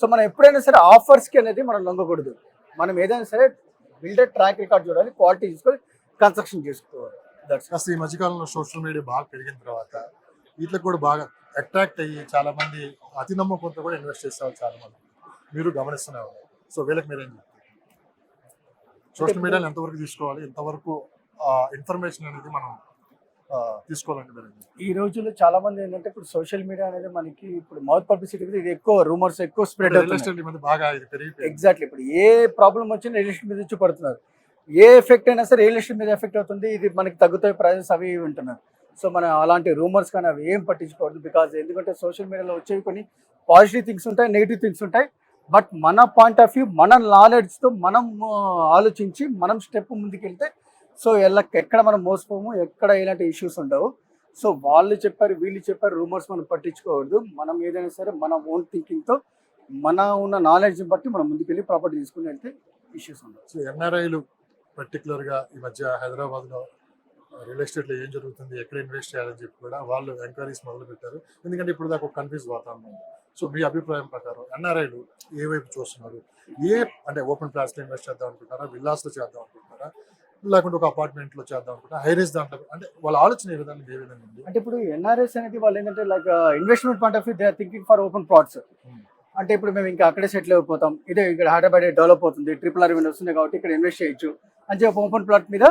సో మనం ఎప్పుడైనా సరే ఆఫర్స్కి అనేది మనం లొంగకూడదు. మనం ఏదైనా సరే బిల్డర్ ట్రాక్ రికార్డ్ చూడాలి, క్వాలిటీ చూసుకొని కన్స్ట్రక్షన్ చేసుకోవాలి. అసలు ఈ మధ్యకాలంలో సోషల్ మీడియా బాగా పెరిగిన తర్వాత వీటికి కూడా బాగా అట్రాక్ట్ అయ్యి చాలా మంది అతి నమ్మకంతో కూడా ఇన్వెస్ట్ చేసేవాళ్ళు చాలా మంది మీరు గమనిస్తూనే ఉన్నారు. సో వీళ్ళకి మీరేం చెప్తారు? సోషల్ మీడియాని ఎంతవరకు తీసుకోవాలి, ఎంతవరకు ఇన్ఫర్మేషన్ అనేది మనం తీసుకోవాలంటే మీరు ఈ రోజుల్లో చాలా మంది ఏంటంటే ఇప్పుడు సోషల్ మీడియా అనేది మనకి ఇప్పుడు మౌత్ పబ్లిసిటీ ఇది ఎక్కువ, రూమర్స్ ఎక్కువ స్ప్రెడ్ అవుతుంది. బాగా ఇది పెరిగిపోయింది. ఎగ్జాక్ట్లీ. ఇప్పుడు ఏ ప్రాబ్లం వచ్చినా రియల్ ఎస్టేట్ మీద వచ్చి పడుతున్నారు. ఏ ఎఫెక్ట్ అయినా సరే రియల్ ఎస్టేట్ మీద ఎఫెక్ట్ అవుతుంది, ఇది మనకి తగ్గుతాయి ప్రైజెస్ అవి ఇవి వింటున్నారు. సో మనం అలాంటి రూమర్స్ కానీ అవి ఏం పట్టించుకోవద్దు. బికాజ్ ఎందుకంటే సోషల్ మీడియాలో వచ్చేవి కొన్ని పాజిటివ్ థింగ్స్ ఉంటాయి, నెగిటివ్ థింగ్స్ ఉంటాయి. బట్ మన పాయింట్ ఆఫ్ వ్యూ, మన నాలెడ్జ్తో మనం ఆలోచించి మనం స్టెప్ ముందుకెళ్తే సో ఎక్కడ మనం మోసపోము, ఎక్కడ ఎలాంటి ఇష్యూస్ ఉండవు. సో వాళ్ళు చెప్పారు, వీళ్ళు చెప్పారు, రూమర్స్ మనం పట్టించుకోవద్దు. మనం ఏదైనా సరే మన ఓన్ థింకింగ్తో మన ఉన్న నాలెడ్జ్ని బట్టి మనం ముందుకెళ్ళి ప్రాపర్టీ తీసుకుని వెళ్తే ఇష్యూస్ ఉండవు. సో ఎన్ఆర్ఐలు పర్టికులర్గా ఈ మధ్య హైదరాబాద్లో రియల్ ఎస్టేట్లో ఏం జరుగుతుంది, ఎక్కడ ఇన్వెస్ట్ చేయాలని చెప్పి కూడా వాళ్ళు ఎంక్వైరీస్ మొదలు పెట్టారు. ఎందుకంటే ఇప్పుడు దాకా ఒక కన్ఫ్యూజ్ వాతావరణం. సో మీ అభిప్రాయం ప్రకారం ఎన్ఆర్ఐలు ఏ వైపు చూస్తున్నారు? అంటే ఓపెన్ ప్లాట్స్లో ఇన్వెస్ట్ చేద్దాం అనుకుంటారా, విల్లాస్లో చేద్దాం అనుకుంటారా, లేకుంటే ఒక అపార్ట్మెంట్లో చేద్దాం అనుకుంటారా, హైరేజ్ దాంట్లో, అంటే వాళ్ళ ఆలోచన ఏ విధంగా ఉంది? అంటే ఇప్పుడు ఎన్ఆర్ఎస్ అనేది వాళ్ళు ఏంటంటే like investment point of view they are thinking for open plots. అంటే ఇప్పుడు మేము ఇంకా అక్కడే సెటిల్ అయిపోతాం, ఇదే ఇక్కడ హైదరాబాద్ డెవలప్ అవుతుంది, RRR వస్తుంది కాబట్టి ఇక్కడ ఇన్వెస్ట్ చేయొచ్చు అని చెప్పి ఓపెన్ ప్లాట్ మీద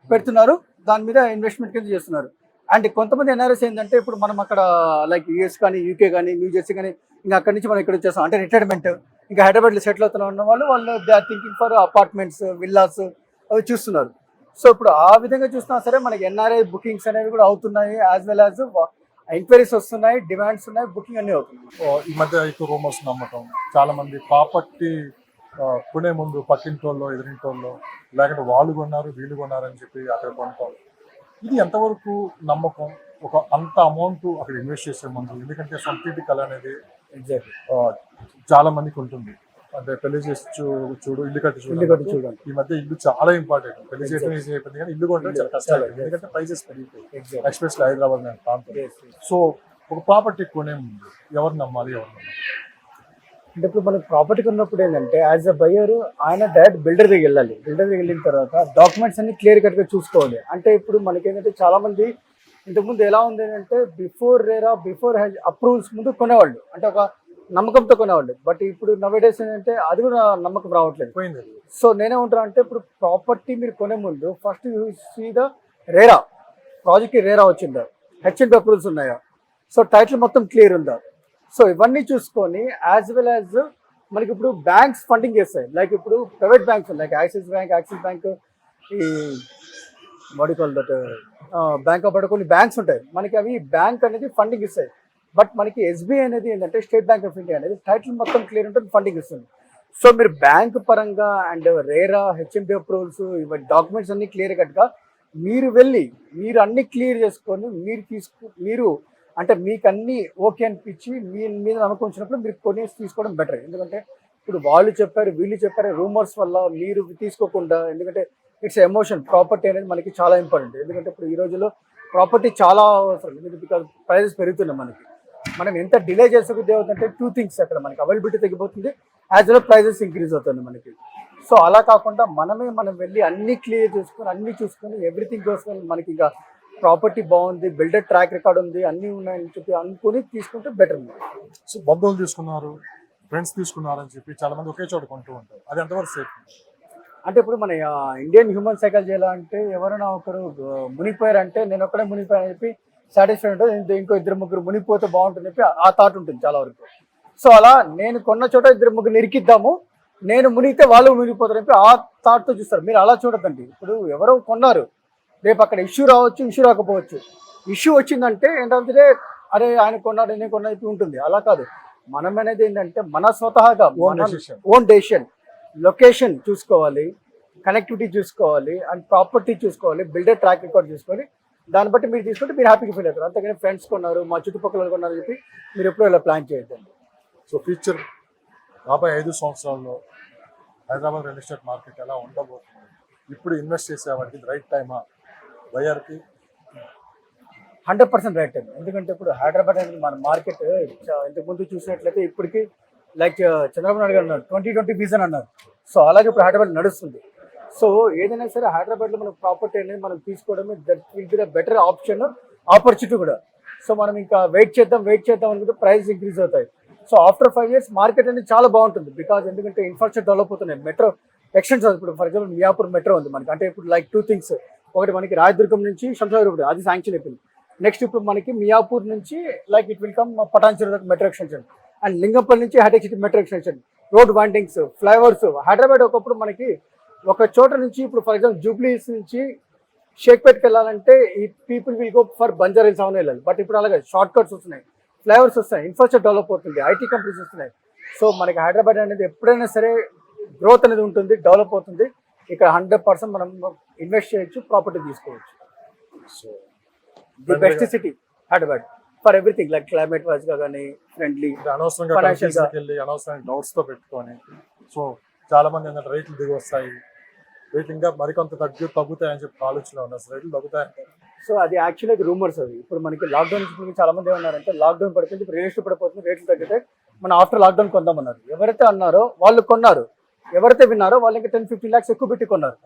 పెడుతున్నారు, దాని మీద ఇన్వెస్ట్మెంట్ కింద చేస్తున్నారు. అండ్ కొంతమంది ఎన్ఆర్ఎస్ ఏంటంటే ఇప్పుడు మనం అక్కడ లైక్ యూఎస్ కానీ, యూకే కానీ, న్యూ జెర్సీ కానీ ఇంకా అక్కడి నుంచి మనం ఇక్కడ వచ్చేస్తాం అంటే రిటైర్మెంట్, ఇంకా హైదరాబాద్లో సెటిల్ అవుతున్న ఉన్న వాళ్ళు they are thinking for apartments, villas అవి చూస్తున్నారు. సో ఇప్పుడు ఆ విధంగా చూసినా సరే మనకి ఎన్ఆర్ఐ బుకింగ్స్ అనేవి కూడా అవుతున్నాయి, యాజ్ వెల్ యాజ్ ఎంక్వైరీస్ వస్తున్నాయి, డిమాండ్స్ ఉన్నాయి, బుకింగ్ అన్నీ అవుతుంది. ఈ మధ్య ఎక్కువ రూమర్స్ నమ్మకం, చాలా మంది ప్రాపర్టీ కొనే ముందు పక్కింటోళ్ళు, ఎదురింటోళ్ళు, లేకుంటే వాళ్ళు కొన్నారు వీళ్ళు కొన్నారు అని చెప్పి అక్కడ కొనుక్కోవాలి. ఇది ఎంతవరకు నమ్మకం? ఒక అంత అమౌంట్ అక్కడ ఇన్వెస్ట్ చేసే ముందు, ఎందుకంటే సొంతటి కళ అనేది ఎగ్జాక్ట్లీ చాలా మందికి ఉంటుంది. అంటే పెళ్లి చేసి చూడు, ఇల్లు కట్టి చూడండి. ఈ మధ్య ఇల్లు చాలా ఇంపార్టెంట్. పెళ్లి చేయడం ఈజీ అయిపోయింది కానీ ఇల్లు కొనడం చాలా కష్టం, ఎందుకంటే ప్రైజెస్ పెరిగిపోయి, ఎస్పెషల్లీ హైదరాబాద్ లాంటి ప్రాంతం. సో ఒక ప్రాపర్టీ కొనే ముందు ఎవరు నమ్మాలి, ఎవరు నమ్మాలి? అంటే ఇప్పుడు మనకి ప్రాపర్టీ కొన్నప్పుడు ఏంటంటే యాజ్ అ బయర్ ఆయన డైరెక్ట్ బిల్డర్ దగ్గర వెళ్ళాలి. బిల్డర్ దగ్గర వెళ్ళిన తర్వాత డాక్యుమెంట్స్ అన్ని క్లియర్ కట్గా చూసుకోవాలి. అంటే ఇప్పుడు మనకి ఏంటంటే చాలా మంది ఇంతకుముందు ఎలా ఉంది అంటే బిఫోర్ అప్రూవల్స్ ముందు కొనేవాళ్ళు, అంటే ఒక నమ్మకంతో కొనేవాళ్ళు. బట్ ఇప్పుడు నవేడేస్ ఏంటంటే అది కూడా నమ్మకం రావట్లేదు. సో నేనేమంటున్నా అంటే ఇప్పుడు ప్రాపర్టీ మీరు కొనే ముందు first you see the RERA, ప్రాజెక్ట్కి రేరా వచ్చిందా, హెచ్ఎండి అప్రూవల్స్ ఉన్నాయా, సో టైటిల్ మొత్తం క్లియర్ ఉందా, సో ఇవన్నీ చూసుకొని యాజ్ వెల్ యాజ్ మనకి ఇప్పుడు బ్యాంక్స్ ఫండింగ్ చేస్తాయి. లైక్ ఇప్పుడు private banks like Axis bank, ఈ వాడికాల్ దట్ బ్యాంక్ ఆఫ్ బరోడా, కొన్ని బ్యాంక్స్ ఉంటాయి మనకి, అవి బ్యాంక్ అనేది ఫండింగ్ ఇస్తాయి. బట్ మనకి ఎస్బీఐ అనేది ఏంటంటే స్టేట్ బ్యాంక్ ఆఫ్ ఇండియా అనేది టైటిల్ మొత్తం క్లియర్ ఉంటుంది, ఫండింగ్ ఇస్తుంది. సో మీరు బ్యాంక్ పరంగా అండ్ రేరా, హెచ్ఎండి అప్రూవల్స్, ఇవన్నీ డాక్యుమెంట్స్ అన్ని క్లియర్ కట్గా మీరు వెళ్ళి మీరు అన్ని క్లియర్ చేసుకొని మీరు అంటే మీకు అన్ని ఓకే అనిపించి మీ మీద నమ్మకం వచ్చినప్పుడు మీరు కొనేసి తీసుకోవడం బెటర్. ఎందుకంటే ఇప్పుడు వాళ్ళు చెప్పారు, వీళ్ళు చెప్పారు, రూమర్స్ వల్ల మీరు తీసుకోకుండా, ఎందుకంటే ఇట్స్ ఎమోషన్. ప్రాపర్టీ అనేది మనకి చాలా ఇంపార్టెంట్. ఎందుకంటే ఇప్పుడు ఈ రోజుల్లో ప్రాపర్టీ చాలా అవసరం, బికాజ్ ప్రైజెస్ పెరుగుతున్నాయి. మనం ఎంత డిలే చేసే కొద్ది అవుతుంటే టూ థింగ్స్, అక్కడ మనకి అవైలబిలిటీ తగ్గిపోతుంది, యాజ్ వెల్ ప్రైజెస్ ఇంక్రీజ్ అవుతుంది మనకి. సో అలా కాకుండా మనం వెళ్ళి అన్ని క్లియర్ చేసుకొని అన్ని చూసుకొని ఎవ్రీథింగ్ చూసుకొని మనకి ఇంకా ప్రాపర్టీ బాగుంది, బిల్డర్ ట్రాక్ రికార్డ్ ఉంది, అన్నీ ఉన్నాయని చెప్పి అనుకుని తీసుకుంటే బెటర్. సో బంధువులు తీసుకున్నారు, ఫ్రెండ్స్ తీసుకున్నారు అని చెప్పి చాలా మంది ఒకే చోట కొంటూ ఉంటారు, అది ఎంతవరకు సేఫ్? అంటే ఇప్పుడు మన ఇండియన్ హ్యూమన్ సైకాలజీ ఎలా అంటే ఎవరైనా ఒకరు మునిగిపోయారంటే నేను ఒక్కడే మునిగిపోయాను అని చెప్పి సాటిస్ఫై ఉంటుంది, ఇంకో ఇద్దరు ముగ్గురు మునిగిపోతే బాగుంటుంది చెప్పి ఆ థాట్ ఉంటుంది చాలా వరకు. సో అలా నేను కొన్న చోట ఇద్దరు ముగ్గురు ఇరికిద్దాము, నేను మునిగితే వాళ్ళు మునిగిపోతారు చెప్పి ఆ థాట్తో చూస్తారు. మీరు అలా చూడద్దండి. ఇప్పుడు ఎవరో కొన్నారు, రేపు అక్కడ ఇష్యూ రావచ్చు, ఇష్యూ రాకపోవచ్చు. ఇష్యూ వచ్చిందంటే ఏంటంటే అరే ఆయన కొన్నాడు, నేను కొన్నది ఉంటుంది. అలా కాదు, మనం అనేది ఏంటంటే మన స్వతహాగా ఓన్ డెసిషన్, లొకేషన్ చూసుకోవాలి, కనెక్టివిటీ చూసుకోవాలి, అండ్ ప్రాపర్టీ చూసుకోవాలి, బిల్డర్ ట్రాక్ రికార్డ్ చూసుకోవాలి. దాన్ని బట్టి మీరు తీసుకుంటే మీరు హ్యాపీగా ఫీల్ అవుతారు. అంతేగాని ఫ్రెండ్స్ కొన్నారు, మా చుట్టుపక్కల కొన్నారు చెప్పి మీరు ఎప్పుడూ ఇలా ప్లాన్ చేయొద్దండి. సో ఫ్యూచర్ రాబోయే 5 సంవత్సరాల్లో హైదరాబాద్ రియల్ ఎస్టేట్ మార్కెట్ ఎలా ఉండబోతుంది, ఇప్పుడు ఇన్వెస్ట్ చేసే వాటికి రైట్ టైమా, బయర్కి 100% రైట్ టైం. ఎందుకంటే ఇప్పుడు హైదరాబాద్ అనేది మన మార్కెట్ ఇంతకుముందు చూసినట్లయితే ఇప్పటికి లైక్ చంద్రబాబు నాయుడు గారు అన్నారు 2020 విజన్ అన్నారు. సో అలాగే ఇప్పుడు హైదరాబాద్ నడుస్తుంది. సో ఏదైనా సరే హైదరాబాద్లో మనం ప్రాపర్టీ అనేది మనం తీసుకోవడమే that will be the better option, opportunity కూడా. సో మనం ఇంకా వెయిట్ చేద్దాం అనుకుంటే ప్రైస్ ఇంక్రీజ్ అవుతాయి. సో ఆఫ్టర్ 5 years మార్కెట్ అనేది చాలా బాగుంటుంది. బికాజ్ ఎందుకంటే ఇన్ఫ్రాస్ట్రక్చర్ డెవలప్ అవుతున్నాయి. మెట్రో ఎక్స్టెన్షన్ ఇప్పుడు ఫర్ ఎగ్జాంపుల్ మియాపూర్ మెట్రో ఉంది మనకి. అంటే ఇప్పుడు లైక్ 2 things. ఒకటి మనకి రాయదుర్గం నుంచి శంషాబాద్ అది శాంక్షన్ అయిపోయింది. నెక్స్ట్ ఇప్పుడు మనకి మియాపూర్ నుంచి like it will come Patancheru metro extension and Lingampally నుంచి Hitec City metro extension, road windings, flyovers. Hyderabad ఒకప్పుడు మనకి ఒక చోట నుంచి ఇప్పుడు ఫర్ ఎగ్జాంపుల్ జూబ్లీస్ నుంచి షేక్పేట్కి వెళ్ళాలంటే ఈ people will go for Banjara hills అవన్నీ వెళ్ళాలి. బట్ ఇప్పుడు అలాగే షార్ట్ కట్స్ వస్తున్నాయి, ఫ్లైఓవర్స్ వస్తున్నాయి, ఇన్ఫ్రాస్ట్రక్చర్ డెవలప్ అవుతుంది, ఐటీ కంపెనీస్ వస్తున్నాయి. సో మనకి హైదరాబాద్ అనేది ఎప్పుడైనా సరే గ్రోత్ అనేది ఉంటుంది, డెవలప్ అవుతుంది. ఇక్కడ 100% మనం ఇన్వెస్ట్ చేయొచ్చు, ప్రాపర్టీ తీసుకోవచ్చు. So the best city Hyderabad for everything, like climate wise గా కానీ ఫ్రెండ్లీ, అనవసరంగా Financial గా. confuse కి వెళ్ళి అనవసరంగా డౌట్స్ తో పెట్టుకొని, సో చాలా మంది ఏంటంటే రేట్లు దిగి వస్తాయి, రేట్లు ఇంకా మరికొంత తగ్గుతాయని చెప్పి ఆలోచన ఉన్నారు. రేట్లు తగ్గుతాయంటే సో అది యాక్చువల్లీ రూమర్స్. అవి ఇప్పుడు మనకి లాక్డౌన్ నుంచి చాలా మంది ఏమన్నారంటే లాక్డౌన్ పడిపోయింది, ఇప్పుడు రియల్ ఎస్టేట్ పడిపోతుంది, రేట్లు తగ్గితే మనం ఆఫ్టర్ లాక్డౌన్ కొందామన్నారు. ఎవరైతే అన్నారో వాళ్ళు కొన్నారు, ఎవరైతే విన్నారో వాళ్ళు ఇంకా 10-15 lakhs ఎక్కువ పెట్టి కొన్నారు.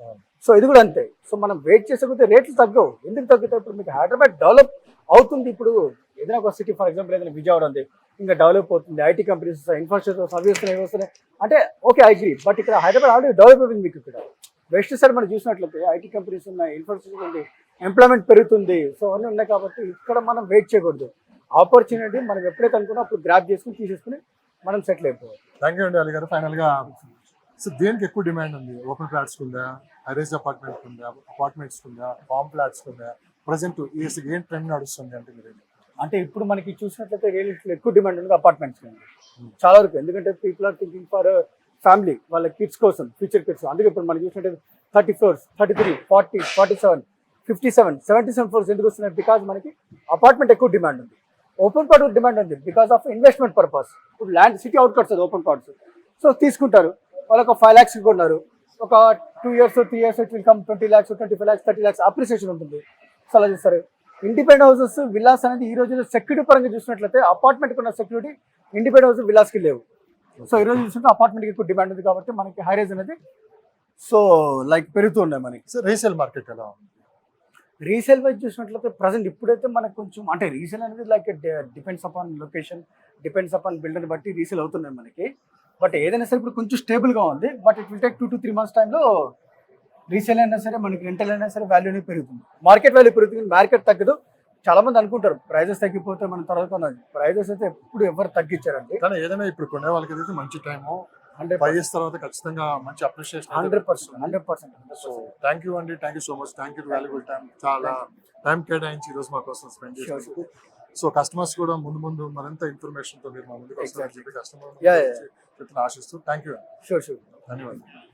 సో ఇది కూడా అంతే. సో మనం వెయిట్ చేసకపోతే రేట్లు తగ్గవు. ఎందుకు తగ్గుతాయి? ఇప్పుడు మీకు హైదరాబాద్ డెవలప్ అవుతుంది. ఇప్పుడు ఏదైనా ఒక సిటీ ఫర్ ఎగ్జాంపుల్ ఏదైనా విజయవాడ ఉంది, ఇంకా డెవలప్ అవుతుంది, ఐటీ కంపెనీస్ వస్తాయి, ఇన్ఫ్రాస్ట్రక్చర్ సర్వీస్ వస్తున్నాయి అంటే ఓకే ఐ అగ్రీ. బట్ ఇక్కడ హైదరాబాద్ ఆల్రెడీ డెవలప్ అయిపోయింది. మీకు ఇక్కడ వెస్ట్ సైడ్ మనం చూసినట్లయితే ఐటీ కంపెనీస్ ఉన్నాయి, ఇన్ఫ్రాస్ట్రక్చర్ ఉంది, ఎంప్లాయ్మెంట్ పెరుగుతుంది. సో అన్నీ ఉన్నాయి కాబట్టి ఇక్కడ మనం వెయిట్ చేయకూడదు. ఆపర్చునిటీ మనం ఎప్పుడైతే అనుకున్నా అప్పుడు గ్రాప్ చేసుకుని తీసేసుకుని మనం సెటిల్ అయిపోవాలి. థ్యాంక్ యూ అండి అలీ గారు. ఫైనల్ గా సో దేనికి ఎక్కువ డిమాండ్ ఉంది? ఓపెన్ ఫ్లాట్స్ ఉందా, హైరేజ్ అపార్ట్మెంట్ ఉందా, అపార్ట్మెంట్స్ ఉందా, ఫామ్ ఫ్లాట్స్ ఉందా? ప్రజెంట్ ఏం ట్రెండ్ నడుస్తుంది అంటే మీరు అంటే ఇప్పుడు మనకి చూసినట్లయితే రియల్ ఎస్టేట్ ఎక్కువ డిమాండ్ ఉంది అపార్ట్మెంట్స్ చాలా వరకు. ఎందుకంటే people are thinking for family, వాళ్ళ కిడ్స్ కోసం, ఫ్యూచర్ కిడ్స్. అందుకే ఇప్పుడు మనం చూసినట్లయితే 30 floors, 33, 40, 47, 57, 77 floors ఎందుకు వస్తున్నాయి? బికాజ్ మనకి అపార్ట్మెంట్ ఎక్కువ డిమాండ్ ఉంది. ఓపెన్ ప్లాట్ డిమాండ్ ఉంది బికాస్ ఆఫ్ ఇన్వెస్ట్మెంట్ పర్పస్. ఇప్పుడు land city out cuts open plots. So తీసుకుంటారు, వాళ్ళకి 5 lakhs కొన్నారు, ఒక 2 years 3 years it will come 20 lakhs, 25 lakhs, 30 lakhs appreciation ఉంటుంది. సో అలా చేస్తారు. ఇండిపెండెంట్ హౌసెస్, విల్లాస్ అనేది ఈ రోజు సెక్యూరిటీ పరంగా చూసినట్లయితే అపార్ట్మెంట్ ఉన్న సెక్యూరిటీ ఇండిపెండెంట్ హౌస్ విల్లాస్కి లేవు. సో ఈ రోజు చూసుకుంటే అపార్ట్మెంట్కి ఎక్కువ డిమాండ్ ఉంది కాబట్టి మనకి హైరేజ్ అనేది సో లైక్ పెరుగుతూ ఉన్నాయి మనకి. సో రీసేల్ మార్కెట్ ఎలా ఉంది? రీసేల్ వైజ్ చూసినట్లయితే ప్రజెంట్ ఇప్పుడైతే మనకు కొంచెం అంటే రీసేల్ అనేది like depends upon location, depends upon బిల్డర్ని బట్టి రీసేల్ అవుతున్నాయి మనకి. బట్ ఏదైనా సరే ఇప్పుడు కొంచెం స్టేబుల్గా ఉంది. But it will take 2 to 3 months టైంలో రీసేల్ అయినా సరే మనకి రెంటల్ అయినా సరే వాల్యూ అనేది పెరుగుతుంది. మార్కెట్ వాల్యూ పెరుగుతుంది, మార్కెట్ తగ్గదు. చాలా మంది అనుకుంటారు ప్రైజెస్ తగ్గిపోతే మనం తర్వాత కొన్నది. ప్రైజెస్ అయితే ఎప్పుడు ఎవరు తగ్గించారండి. కానీ ఏదైనా ఇప్పుడు కొనే వాళ్ళకి అయితే మంచి టైము, 5 years తర్వాత ఖచ్చితంగా మంచి అప్రిషియేషన్ 100%. సో థ్యాంక్ యూ అండి, thank you so much, thank you valuable time. చాలా టైం కేటాయించి ఈరోజు మా కోసం స్పెండ్ చేసినందుకు. సో కస్టమర్స్ కూడా ముందు మరింత ఇన్ఫర్మేషన్ తో మీరు మా ముందుకు వస్తారని చెప్పి కస్టమర్ ఆశిస్తూ థ్యాంక్ యూ. షూర్ ధన్యవాదాలు.